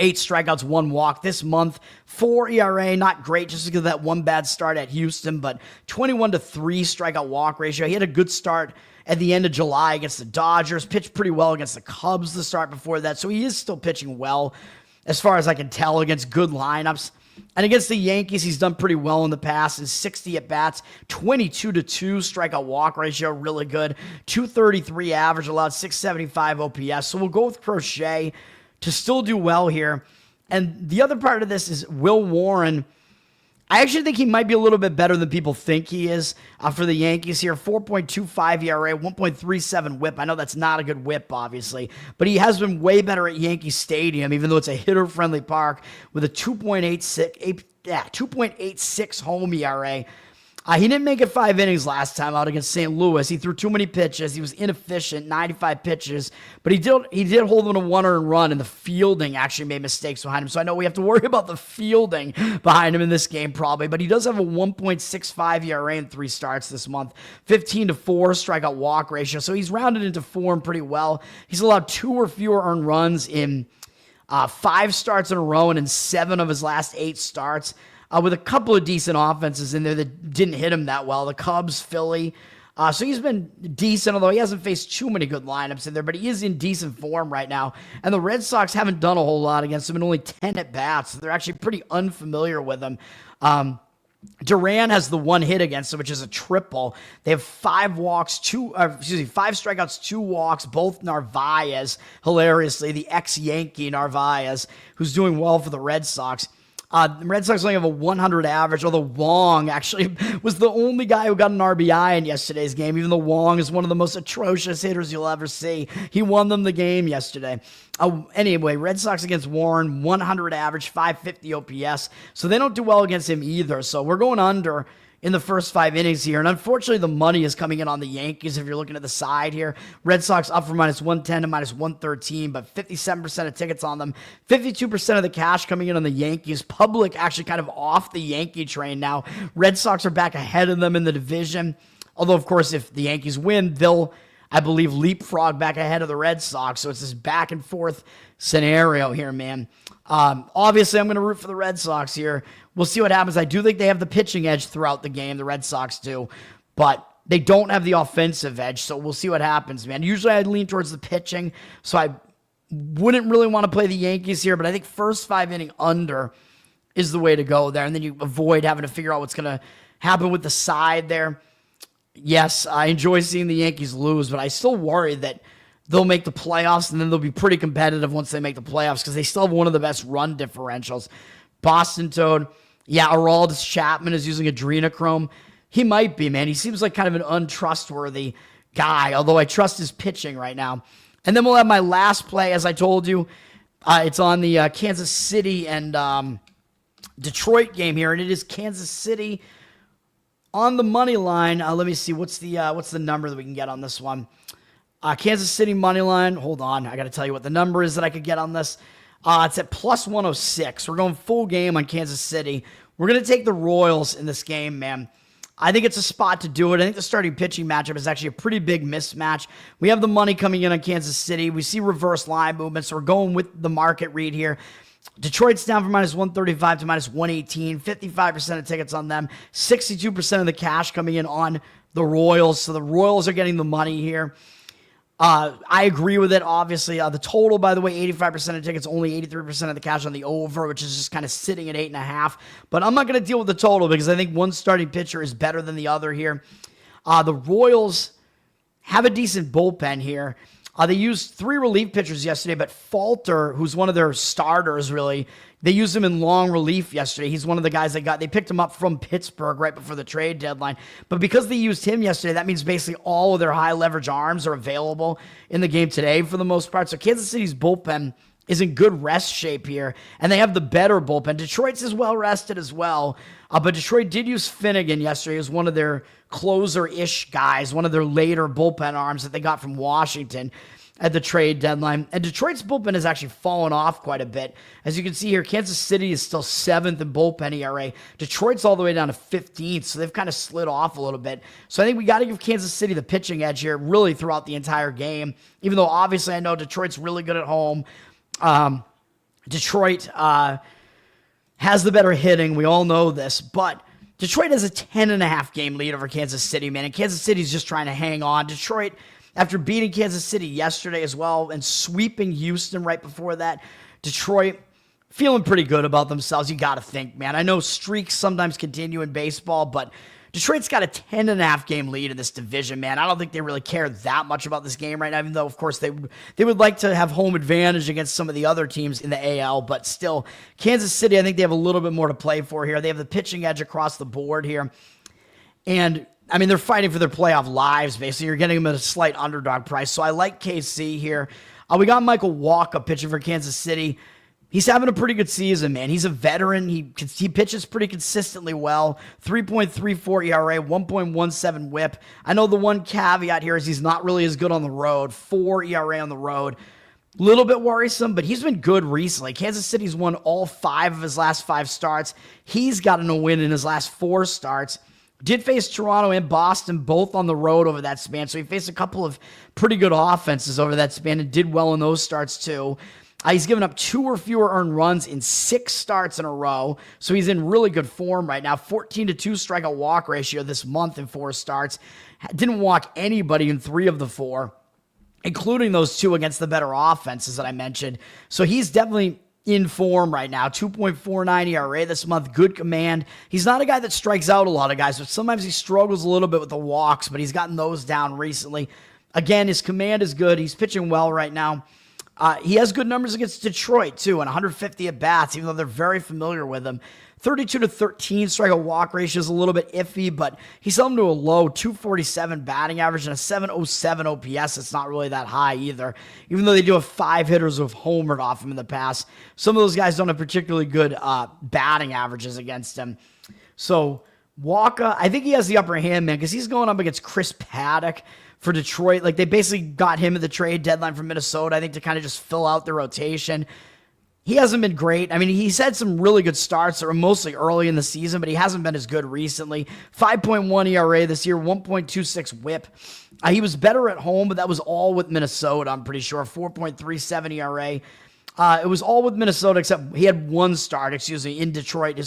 8 strikeouts, 1 walk. This month, 4 ERA, not great just because of that one bad start at Houston, but 21-3 strikeout walk ratio. He had a good start at the end of July against the Dodgers, pitched pretty well against the Cubs the start before that, so he is still pitching well as far as I can tell against good lineups. And against the Yankees, he's done pretty well in the past. His 60 at-bats, 22-2 strikeout walk ratio, really good. 233 average, allowed 675 OPS. So we'll go with Crochet to still do well here. And the other part of this is Will Warren. I actually think he might be a little bit better than people think he is for the Yankees here. 4.25 ERA, 1.37 whip. I know that's not a good whip, obviously, but he has been way better at Yankee Stadium, even though it's a hitter-friendly park, with a 2.86 home ERA. He didn't make it 5 innings last time out against St. Louis. He threw too many pitches. He was inefficient, 95 pitches. But he did hold them to 1 earned run, and the fielding actually made mistakes behind him. So I know we have to worry about the fielding behind him in this game probably. But he does have a 1.65 ERA in 3 starts this month. 15-4 strikeout walk ratio. So he's rounded into form pretty well. He's allowed 2 or fewer earned runs in 5 starts in a row and in 7 of his last 8 starts. With a couple of decent offenses in there that didn't hit him that well. The Cubs, Philly. So he's been decent, although he hasn't faced too many good lineups in there, but he is in decent form right now. And the Red Sox haven't done a whole lot against him in only 10 at-bats. So they're actually pretty unfamiliar with him. Duran has the 1 hit against him, which is a triple. They have 5 strikeouts, 2 walks, both Narvaez, hilariously, the ex-Yankee Narvaez, who's doing well for the Red Sox. The Red Sox only have a 100 average, although Wong actually was the only guy who got an RBI in yesterday's game, even though Wong is one of the most atrocious hitters you'll ever see. He won them the game yesterday. Anyway, Red Sox against Warren, 100 average, 550 OPS, so they don't do well against him either. So we're going under in the first 5 innings here. And unfortunately, the money is coming in on the Yankees if you're looking at the side here. Red Sox up from -110 to -113, but 57% of tickets on them. 52% of the cash coming in on the Yankees. Public actually kind of off the Yankee train now. Red Sox are back ahead of them in the division. Although, of course, if the Yankees win, they'll, I believe, leapfrog back ahead of the Red Sox. So it's this back and forth scenario here, man. Obviously, I'm going to root for the Red Sox here. We'll see what happens. I do think they have the pitching edge throughout the game. The Red Sox do. But they don't have the offensive edge, so we'll see what happens, man. Usually I lean towards the pitching, so I wouldn't really want to play the Yankees here, but I think first 5 inning under is the way to go there, and then you avoid having to figure out what's going to happen with the side there. Yes, I enjoy seeing the Yankees lose, but I still worry that they'll make the playoffs, and then they'll be pretty competitive once they make the playoffs because they still have one of the best run differentials. Boston Toad, yeah, Aroldis Chapman is using adrenochrome. He might be, man. He seems like kind of an untrustworthy guy, although I trust his pitching right now. And then we'll have my last play, as I told you. It's on the Kansas City and Detroit game here, and it is Kansas City on the money line. Let me see, what's the number that we can get on this one? Kansas City money line. Hold on, I got to tell you what the number is that I could get on this. It's at +106. We're going full game on Kansas City. We're going to take the Royals in this game, man. I think it's a spot to do it. I think the starting pitching matchup is actually a pretty big mismatch. We have the money coming in on Kansas City. We see reverse line movement, so we're going with the market read here. Detroit's down from -135 to -118. 55% of tickets on them. 62% of the cash coming in on the Royals. So the Royals are getting the money here. I agree with it, obviously. The total, by the way, 85% of tickets, only 83% of the cash on the over, which is just kind of sitting at 8.5. But I'm not going to deal with the total because I think one starting pitcher is better than the other here. The Royals have a decent bullpen here. They used 3 relief pitchers yesterday, but Falter, who's one of their starters, really, they used him in long relief yesterday. He's one of the guys they picked him up from Pittsburgh right before the trade deadline. But because they used him yesterday, that means basically all of their high leverage arms are available in the game today for the most part. So Kansas City's bullpen is in good rest shape here, and they have the better bullpen. Detroit's is well rested as well, but Detroit did use Finnegan yesterday as one of their closer-ish guys, one of their later bullpen arms that they got from Washington at the trade deadline. And Detroit's bullpen has actually fallen off quite a bit. As you can see here, Kansas City is still 7th in bullpen ERA. Detroit's all the way down to 15th, so they've kind of slid off a little bit. So I think we got to give Kansas City the pitching edge here really throughout the entire game, even though obviously I know Detroit's really good at home. Detroit has the better hitting. We all know this, but Detroit has a 10.5 game lead over Kansas City, man, and Kansas City's just trying to hang on. Detroit, after beating Kansas City yesterday as well and sweeping Houston right before that, Detroit feeling pretty good about themselves. You got to think, man. I know streaks sometimes continue in baseball, but Detroit's got a 10.5 game lead in this division, man. I don't think they really care that much about this game right now, even though, of course, they would like to have home advantage against some of the other teams in the AL. But still, Kansas City, I think they have a little bit more to play for here. They have the pitching edge across the board here. And, I mean, they're fighting for their playoff lives, basically. You're getting them at a slight underdog price. So I like KC here. We got Michael Walker pitching for Kansas City. He's having a pretty good season, man. He's a veteran. He pitches pretty consistently well. 3.34 ERA, 1.17 whip. I know the one caveat here is he's not really as good on the road. 4 ERA on the road. Little bit worrisome, but he's been good recently. Kansas City's won all 5 of his last 5 starts. He's gotten a win in his last 4 starts. Did face Toronto and Boston both on the road over that span, so he faced a couple of pretty good offenses over that span and did well in those starts too. He's given up 2 or fewer earned runs in 6 starts in a row, so he's in really good form right now. 14-2 strikeout walk ratio this month in 4 starts. Didn't walk anybody in 3 of the 4, including those 2 against the better offenses that I mentioned. So he's definitely in form right now. 2.49 ERA this month. Good command. He's not a guy that strikes out a lot of guys, but sometimes he struggles a little bit with the walks, but he's gotten those down recently. Again, his command is good. He's pitching well right now. He has good numbers against Detroit, too, and 150 at-bats, even though they're very familiar with him. 32-13 strikeout walk ratio is a little bit iffy, but he's held him to a low 247 batting average and a 707 OPS. It's not really that high either, even though they do have 5 hitters who have homered off him in the past. Some of those guys don't have particularly good batting averages against him. So Walker, I think he has the upper hand, man, because he's going up against Chris Paddock for Detroit. Like, they basically got him at the trade deadline from Minnesota, I think, to kind of just fill out the rotation. He hasn't been great. I mean, he's had some really good starts that were mostly early in the season, but he hasn't been as good recently. 5.1 ERA this year, 1.26 whip. He was better at home, but that was all with Minnesota, I'm pretty sure. 4.37 ERA. It was all with Minnesota, except he had 1 start, in Detroit. 2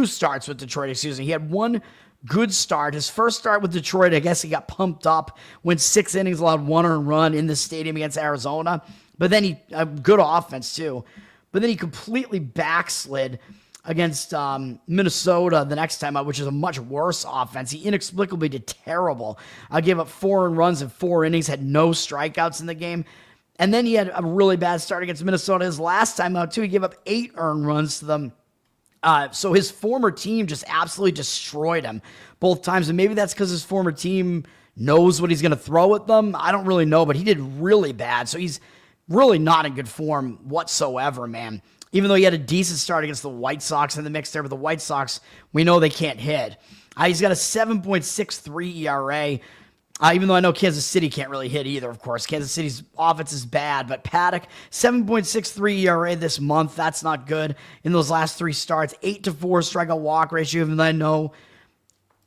starts with Detroit, He had 1 good start. His first start with Detroit, I guess he got pumped up, went 6 innings, allowed 1 earned run in the stadium against Arizona. But then good offense too. But then he completely backslid against Minnesota the next time out, which is a much worse offense. He inexplicably did terrible. Gave up 4 earned runs in 4 innings, had no strikeouts in the game. And then he had a really bad start against Minnesota his last time out too. He gave up 8 earned runs to them. So his former team just absolutely destroyed him both times. And maybe that's because his former team knows what he's going to throw at them. I don't really know, but he did really bad. So he's really not in good form whatsoever, man. Even though he had a decent start against the White Sox in the mix there, but the White Sox, we know they can't hit. He's got a 7.63 ERA. Even though I know Kansas City can't really hit either, of course. Kansas City's offense is bad, but Paddock, 7.63 ERA this month. That's not good in those last 3 starts. 8-4 strikeout walk ratio, even though I know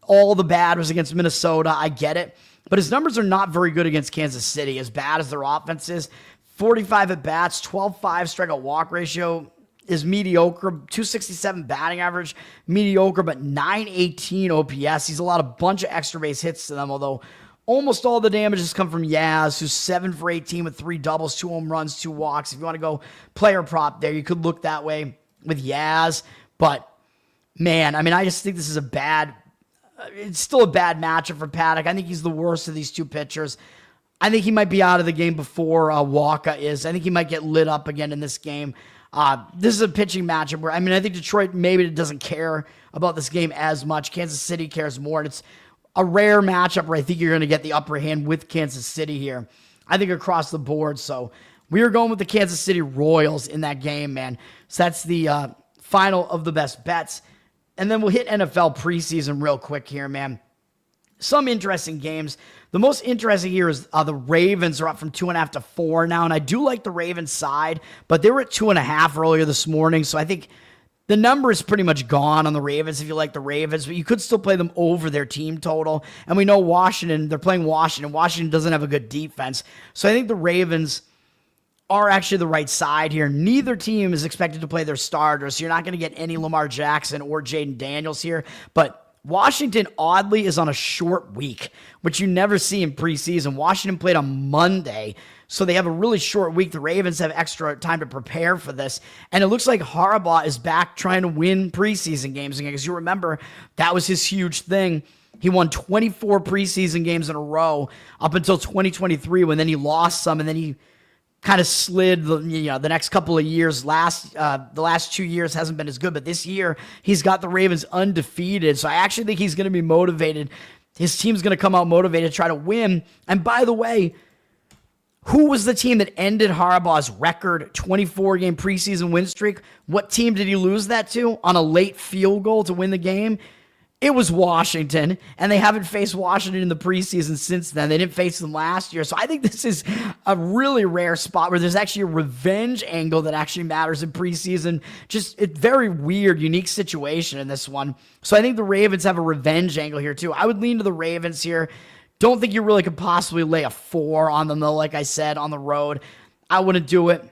all the bad was against Minnesota. I get it. But his numbers are not very good against Kansas City, as bad as their offense is. 45 at-bats, 12.5 strikeout walk ratio is mediocre. 267 batting average, mediocre, but 918 OPS. He's allowed a bunch of extra base hits to them, although almost all the damage has come from Yaz, who's 7 for 18 with 3 doubles, 2 home runs, 2 walks. If you want to go player prop there, you could look that way with Yaz. But, man, I mean, I just think this is it's still a bad matchup for Paddock. I think he's the worst of these 2 pitchers. I think he might be out of the game before Walker is. I think he might get lit up again in this game. This is a pitching matchup where, I think Detroit maybe doesn't care about this game as much. Kansas City cares more, and it's a rare matchup where I think you're going to get the upper hand with Kansas City here. I think across the board, so we are going with the Kansas City Royals in that game, man. So that's the final of the best bets. And then we'll hit NFL preseason real quick here, man. Some interesting games. The most interesting here is the Ravens are up from 2.5 to 4 now, and I do like the Ravens side, but they were at 2.5 earlier this morning, so I think the number is pretty much gone on the Ravens if you like the Ravens, but you could still play them over their team total. And we know Washington, they're playing Washington. Washington doesn't have a good defense, so I think the Ravens are actually the right side here. Neither team is expected to play their starters, so you're not going to get any Lamar Jackson or Jaden Daniels here, but Washington, oddly, is on a short week, which you never see in preseason. Washington played on Monday, so they have a really short week. The Ravens have extra time to prepare for this, and it looks like Harbaugh is back trying to win preseason games again, because you remember that was his huge thing. He won 24 preseason games in a row up until 2023, when then he lost some, and then he kind of slid the next couple of years. The last 2 years hasn't been as good, but this year he's got the Ravens undefeated. So I actually think he's going to be motivated. His team's going to come out motivated to try to win. And by the way, who was the team that ended Harbaugh's record 24-game preseason win streak? What team did he lose that to on a late field goal to win the game? It was Washington, and they haven't faced Washington in the preseason since then. They didn't face them last year. So I think this is a really rare spot where there's actually a revenge angle that actually matters in preseason. Just a very weird, unique situation in this one. So I think the Ravens have a revenge angle here too. I would lean to the Ravens here. Don't think you really could possibly lay a 4 on them, though, like I said, on the road. I wouldn't do it.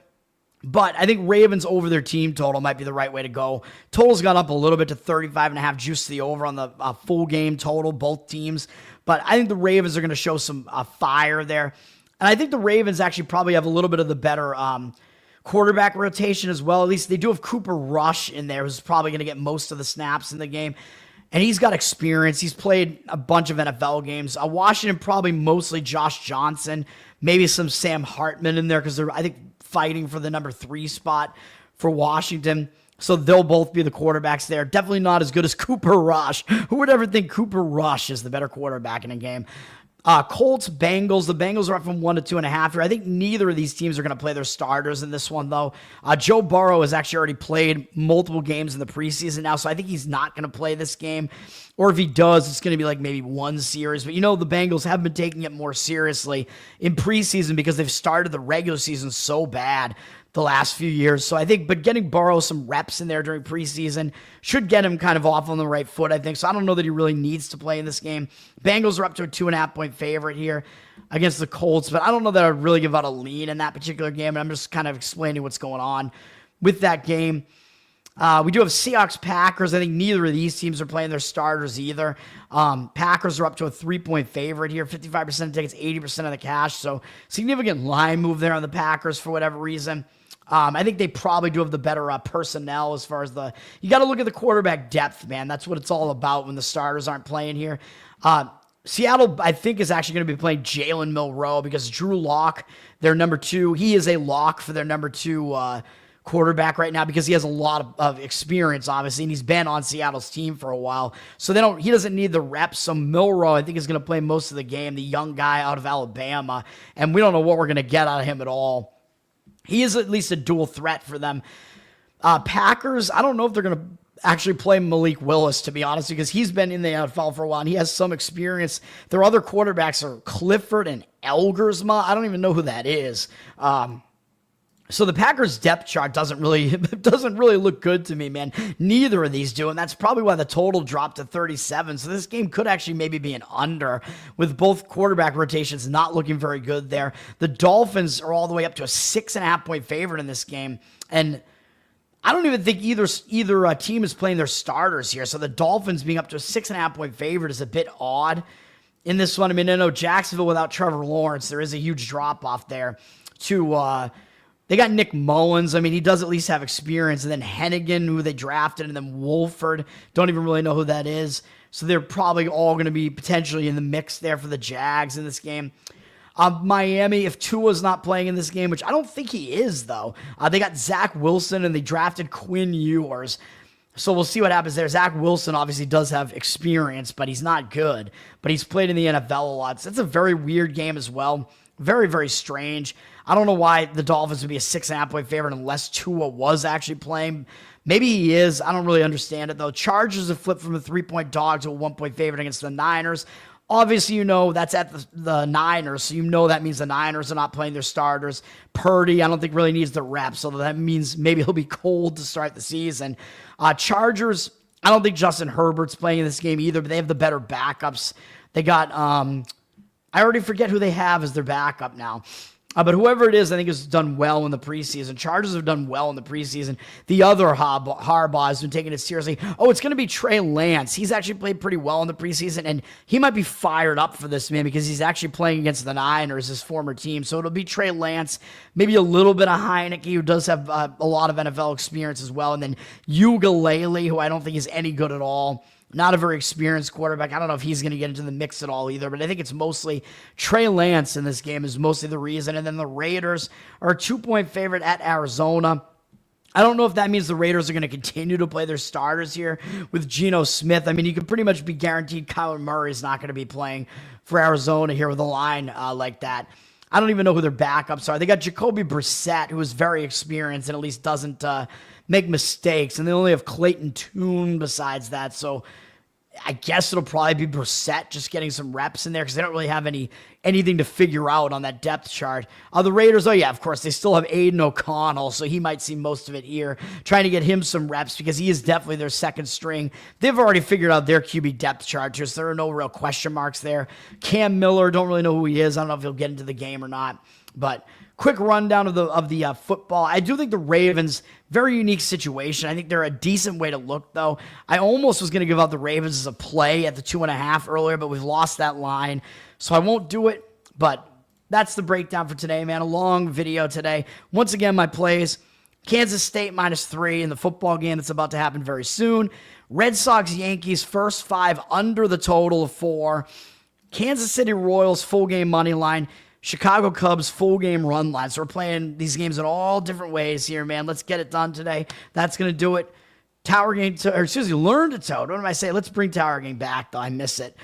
But I think Ravens over their team total might be the right way to go. Total's gone up a little bit to 35.5, juice to the over on the full game total, both teams. But I think the Ravens are going to show some fire there. And I think the Ravens actually probably have a little bit of the better quarterback rotation as well. At least they do have Cooper Rush in there, who's probably going to get most of the snaps in the game. And he's got experience. He's played a bunch of NFL games. Washington, probably mostly Josh Johnson, maybe some Sam Hartman in there, because they're, I think, fighting for the number 3 spot for Washington. So they'll both be the quarterbacks there. Definitely not as good as Cooper Rush. Who would ever think Cooper Rush is the better quarterback in a game? Colts, Bengals. The Bengals are up from 1 to 2.5 here. I think neither of these teams are going to play their starters in this one, though. Joe Burrow has actually already played multiple games in the preseason now, so I think he's not going to play this game. Or if he does, it's going to be like maybe one series. But the Bengals have been taking it more seriously in preseason because they've started the regular season so bad the last few years. So I think, but getting Burrow some reps in there during preseason should get him kind of off on the right foot, I think. So I don't know that he really needs to play in this game. Bengals are up to a 2.5-point favorite here against the Colts, but I don't know that I'd really give out a lean in that particular game. And I'm just kind of explaining what's going on with that game. We do have Seahawks, Packers. I think neither of these teams are playing their starters either. Packers are up to a 3-point favorite here. 55% of tickets, 80% of the cash. So significant line move there on the Packers for whatever reason. I think they probably do have the better personnel as far as you got to look at the quarterback depth, man. That's what it's all about when the starters aren't playing here. Seattle, I think, is actually going to be playing Jalen Milroe because Drew Lock, their number 2, he is a lock for their number 2 quarterback right now because he has a lot of experience, obviously, and he's been on Seattle's team for a while. So he doesn't need the reps. So Milroe, I think, is going to play most of the game, the young guy out of Alabama, and we don't know what we're going to get out of him at all. He is at least a dual threat for them. Packers, I don't know if they're going to actually play Malik Willis, to be honest, because he's been in the NFL for a while, and he has some experience. Their other quarterbacks are Clifford and Elgersma. I don't even know who that is. So the Packers depth chart doesn't really look good to me, man. Neither of these do, and that's probably why the total dropped to 37. So this game could actually maybe be an under, with both quarterback rotations not looking very good there. The Dolphins are all the way up to a 6.5-point favorite in this game, and I don't even think either team is playing their starters here. So the Dolphins being up to a 6.5-point favorite is a bit odd in this one. I mean, I know Jacksonville without Trevor Lawrence, there is a huge drop off there to. They got Nick Mullins. I mean, he does at least have experience. And then Hennigan, who they drafted, and then Wolford. Don't even really know who that is. So they're probably all going to be potentially in the mix there for the Jags in this game. Miami, if Tua's not playing in this game, which I don't think he is, though, they got Zach Wilson and they drafted Quinn Ewers. So we'll see what happens there. Zach Wilson obviously does have experience, but he's not good. But he's played in the NFL a lot. So it's a very weird game as well. Very, very strange. I don't know why the Dolphins would be a 6.5-point favorite unless Tua was actually playing. Maybe he is. I don't really understand it, though. Chargers have flipped from a 3-point dog to a 1-point favorite against the Niners. Obviously, that's at the Niners, so that means the Niners are not playing their starters. Purdy, I don't think really needs the reps, so that means maybe he'll be cold to start the season. Chargers, I don't think Justin Herbert's playing in this game either, but they have the better backups. They got, I already forget who they have as their backup now. But whoever it is, I think has done well in the preseason. Chargers have done well in the preseason. The other Harbaugh has been taking it seriously. Oh, it's going to be Trey Lance. He's actually played pretty well in the preseason, and he might be fired up for this, man, because he's actually playing against the Niners, his former team. So it'll be Trey Lance, maybe a little bit of Heineke, who does have a lot of NFL experience as well, and then Ugalele, who I don't think is any good at all. Not a very experienced quarterback. I don't know if he's going to get into the mix at all either, but I think it's mostly Trey Lance in this game is mostly the reason. And then the Raiders are a 2-point favorite at Arizona. I don't know if that means the Raiders are going to continue to play their starters here with Geno Smith. I mean, you could pretty much be guaranteed Kyler Murray is not going to be playing for Arizona here with a line like that. I don't even know who their backups are. They got Jacoby Brissett, who is very experienced and at least doesn't make mistakes. And they only have Clayton Tune besides that. So I guess it'll probably be Brissett just getting some reps in there because they don't really have anything to figure out on that depth chart. The Raiders, oh yeah, of course, they still have Aiden O'Connell, so he might see most of it here, trying to get him some reps because he is definitely their second string. They've already figured out their QB depth chart, so there are no real question marks there. Cam Miller, don't really know who he is. I don't know if he'll get into the game or not, but quick rundown of the football. I do think the Ravens, very unique situation. I think they're a decent way to look, though. I almost was going to give out the Ravens as a play at the 2.5 earlier, but we've lost that line, so I won't do it. But that's the breakdown for today, man. A long video today. Once again, my plays. Kansas State -3 in the football game that's about to happen very soon. Red Sox, Yankees, first 5 under the total of 4. Kansas City Royals, full game money line. Chicago Cubs, full game run line. So we're playing these games in all different ways here, man. Let's get it done today. That's going to do it. Learn to toad. What am I saying? Let's bring Tower Gang back, though. I miss it.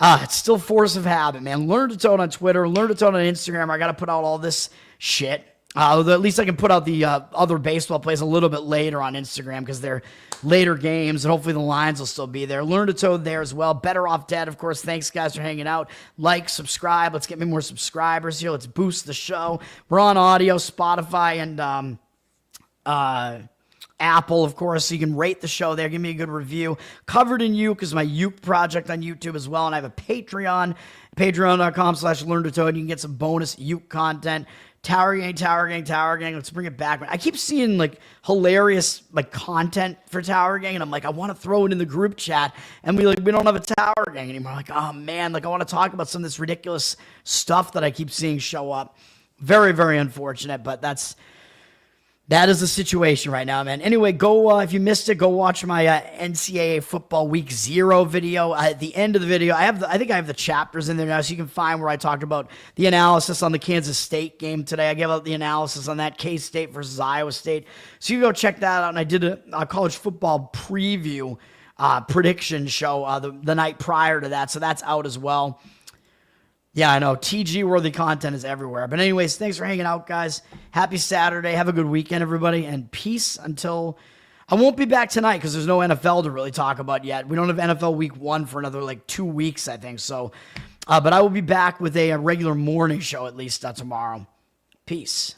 It's still force of habit, man. Learn to toad on Twitter. Learn to toad on Instagram. I got to put out all this shit. At least I can put out the other baseball plays a little bit later on Instagram because they're later games, and hopefully the lines will still be there. Learn to toad there as well. Bettor Off Dead, of course. Thanks, guys, for hanging out. Like, subscribe. Let's get me more subscribers here. Let's boost the show. We're on audio, Spotify, and Apple, of course, so you can rate the show there. Give me a good review. Covered in Uke is my Uke project on YouTube as well, and I have a Patreon, patreon.com/learn-to-toad. You can get some bonus Uke content. Tower Gang. Let's bring it back. I keep seeing hilarious content for Tower Gang, and I'm like, I want to throw it in the group chat, and we don't have a Tower Gang anymore. I'm like, oh man, I want to talk about some of this ridiculous stuff that I keep seeing show up. Very, very unfortunate, but that is the situation right now, man. Anyway, go if you missed it, go watch my NCAA football week 0 video. At the end of the video, I think I have the chapters in there now, so you can find where I talked about the analysis on the Kansas State game today. I gave out the analysis on that K-State versus Iowa State. So you go check that out. And I did a college football preview prediction show the night prior to that, so that's out as well. Yeah, I know. TG-worthy content is everywhere. But anyways, thanks for hanging out, guys. Happy Saturday. Have a good weekend, everybody. And peace until... I won't be back tonight because there's no NFL to really talk about yet. We don't have NFL week 1 for another 2 weeks, I think. So, but I will be back with a regular morning show at least tomorrow. Peace.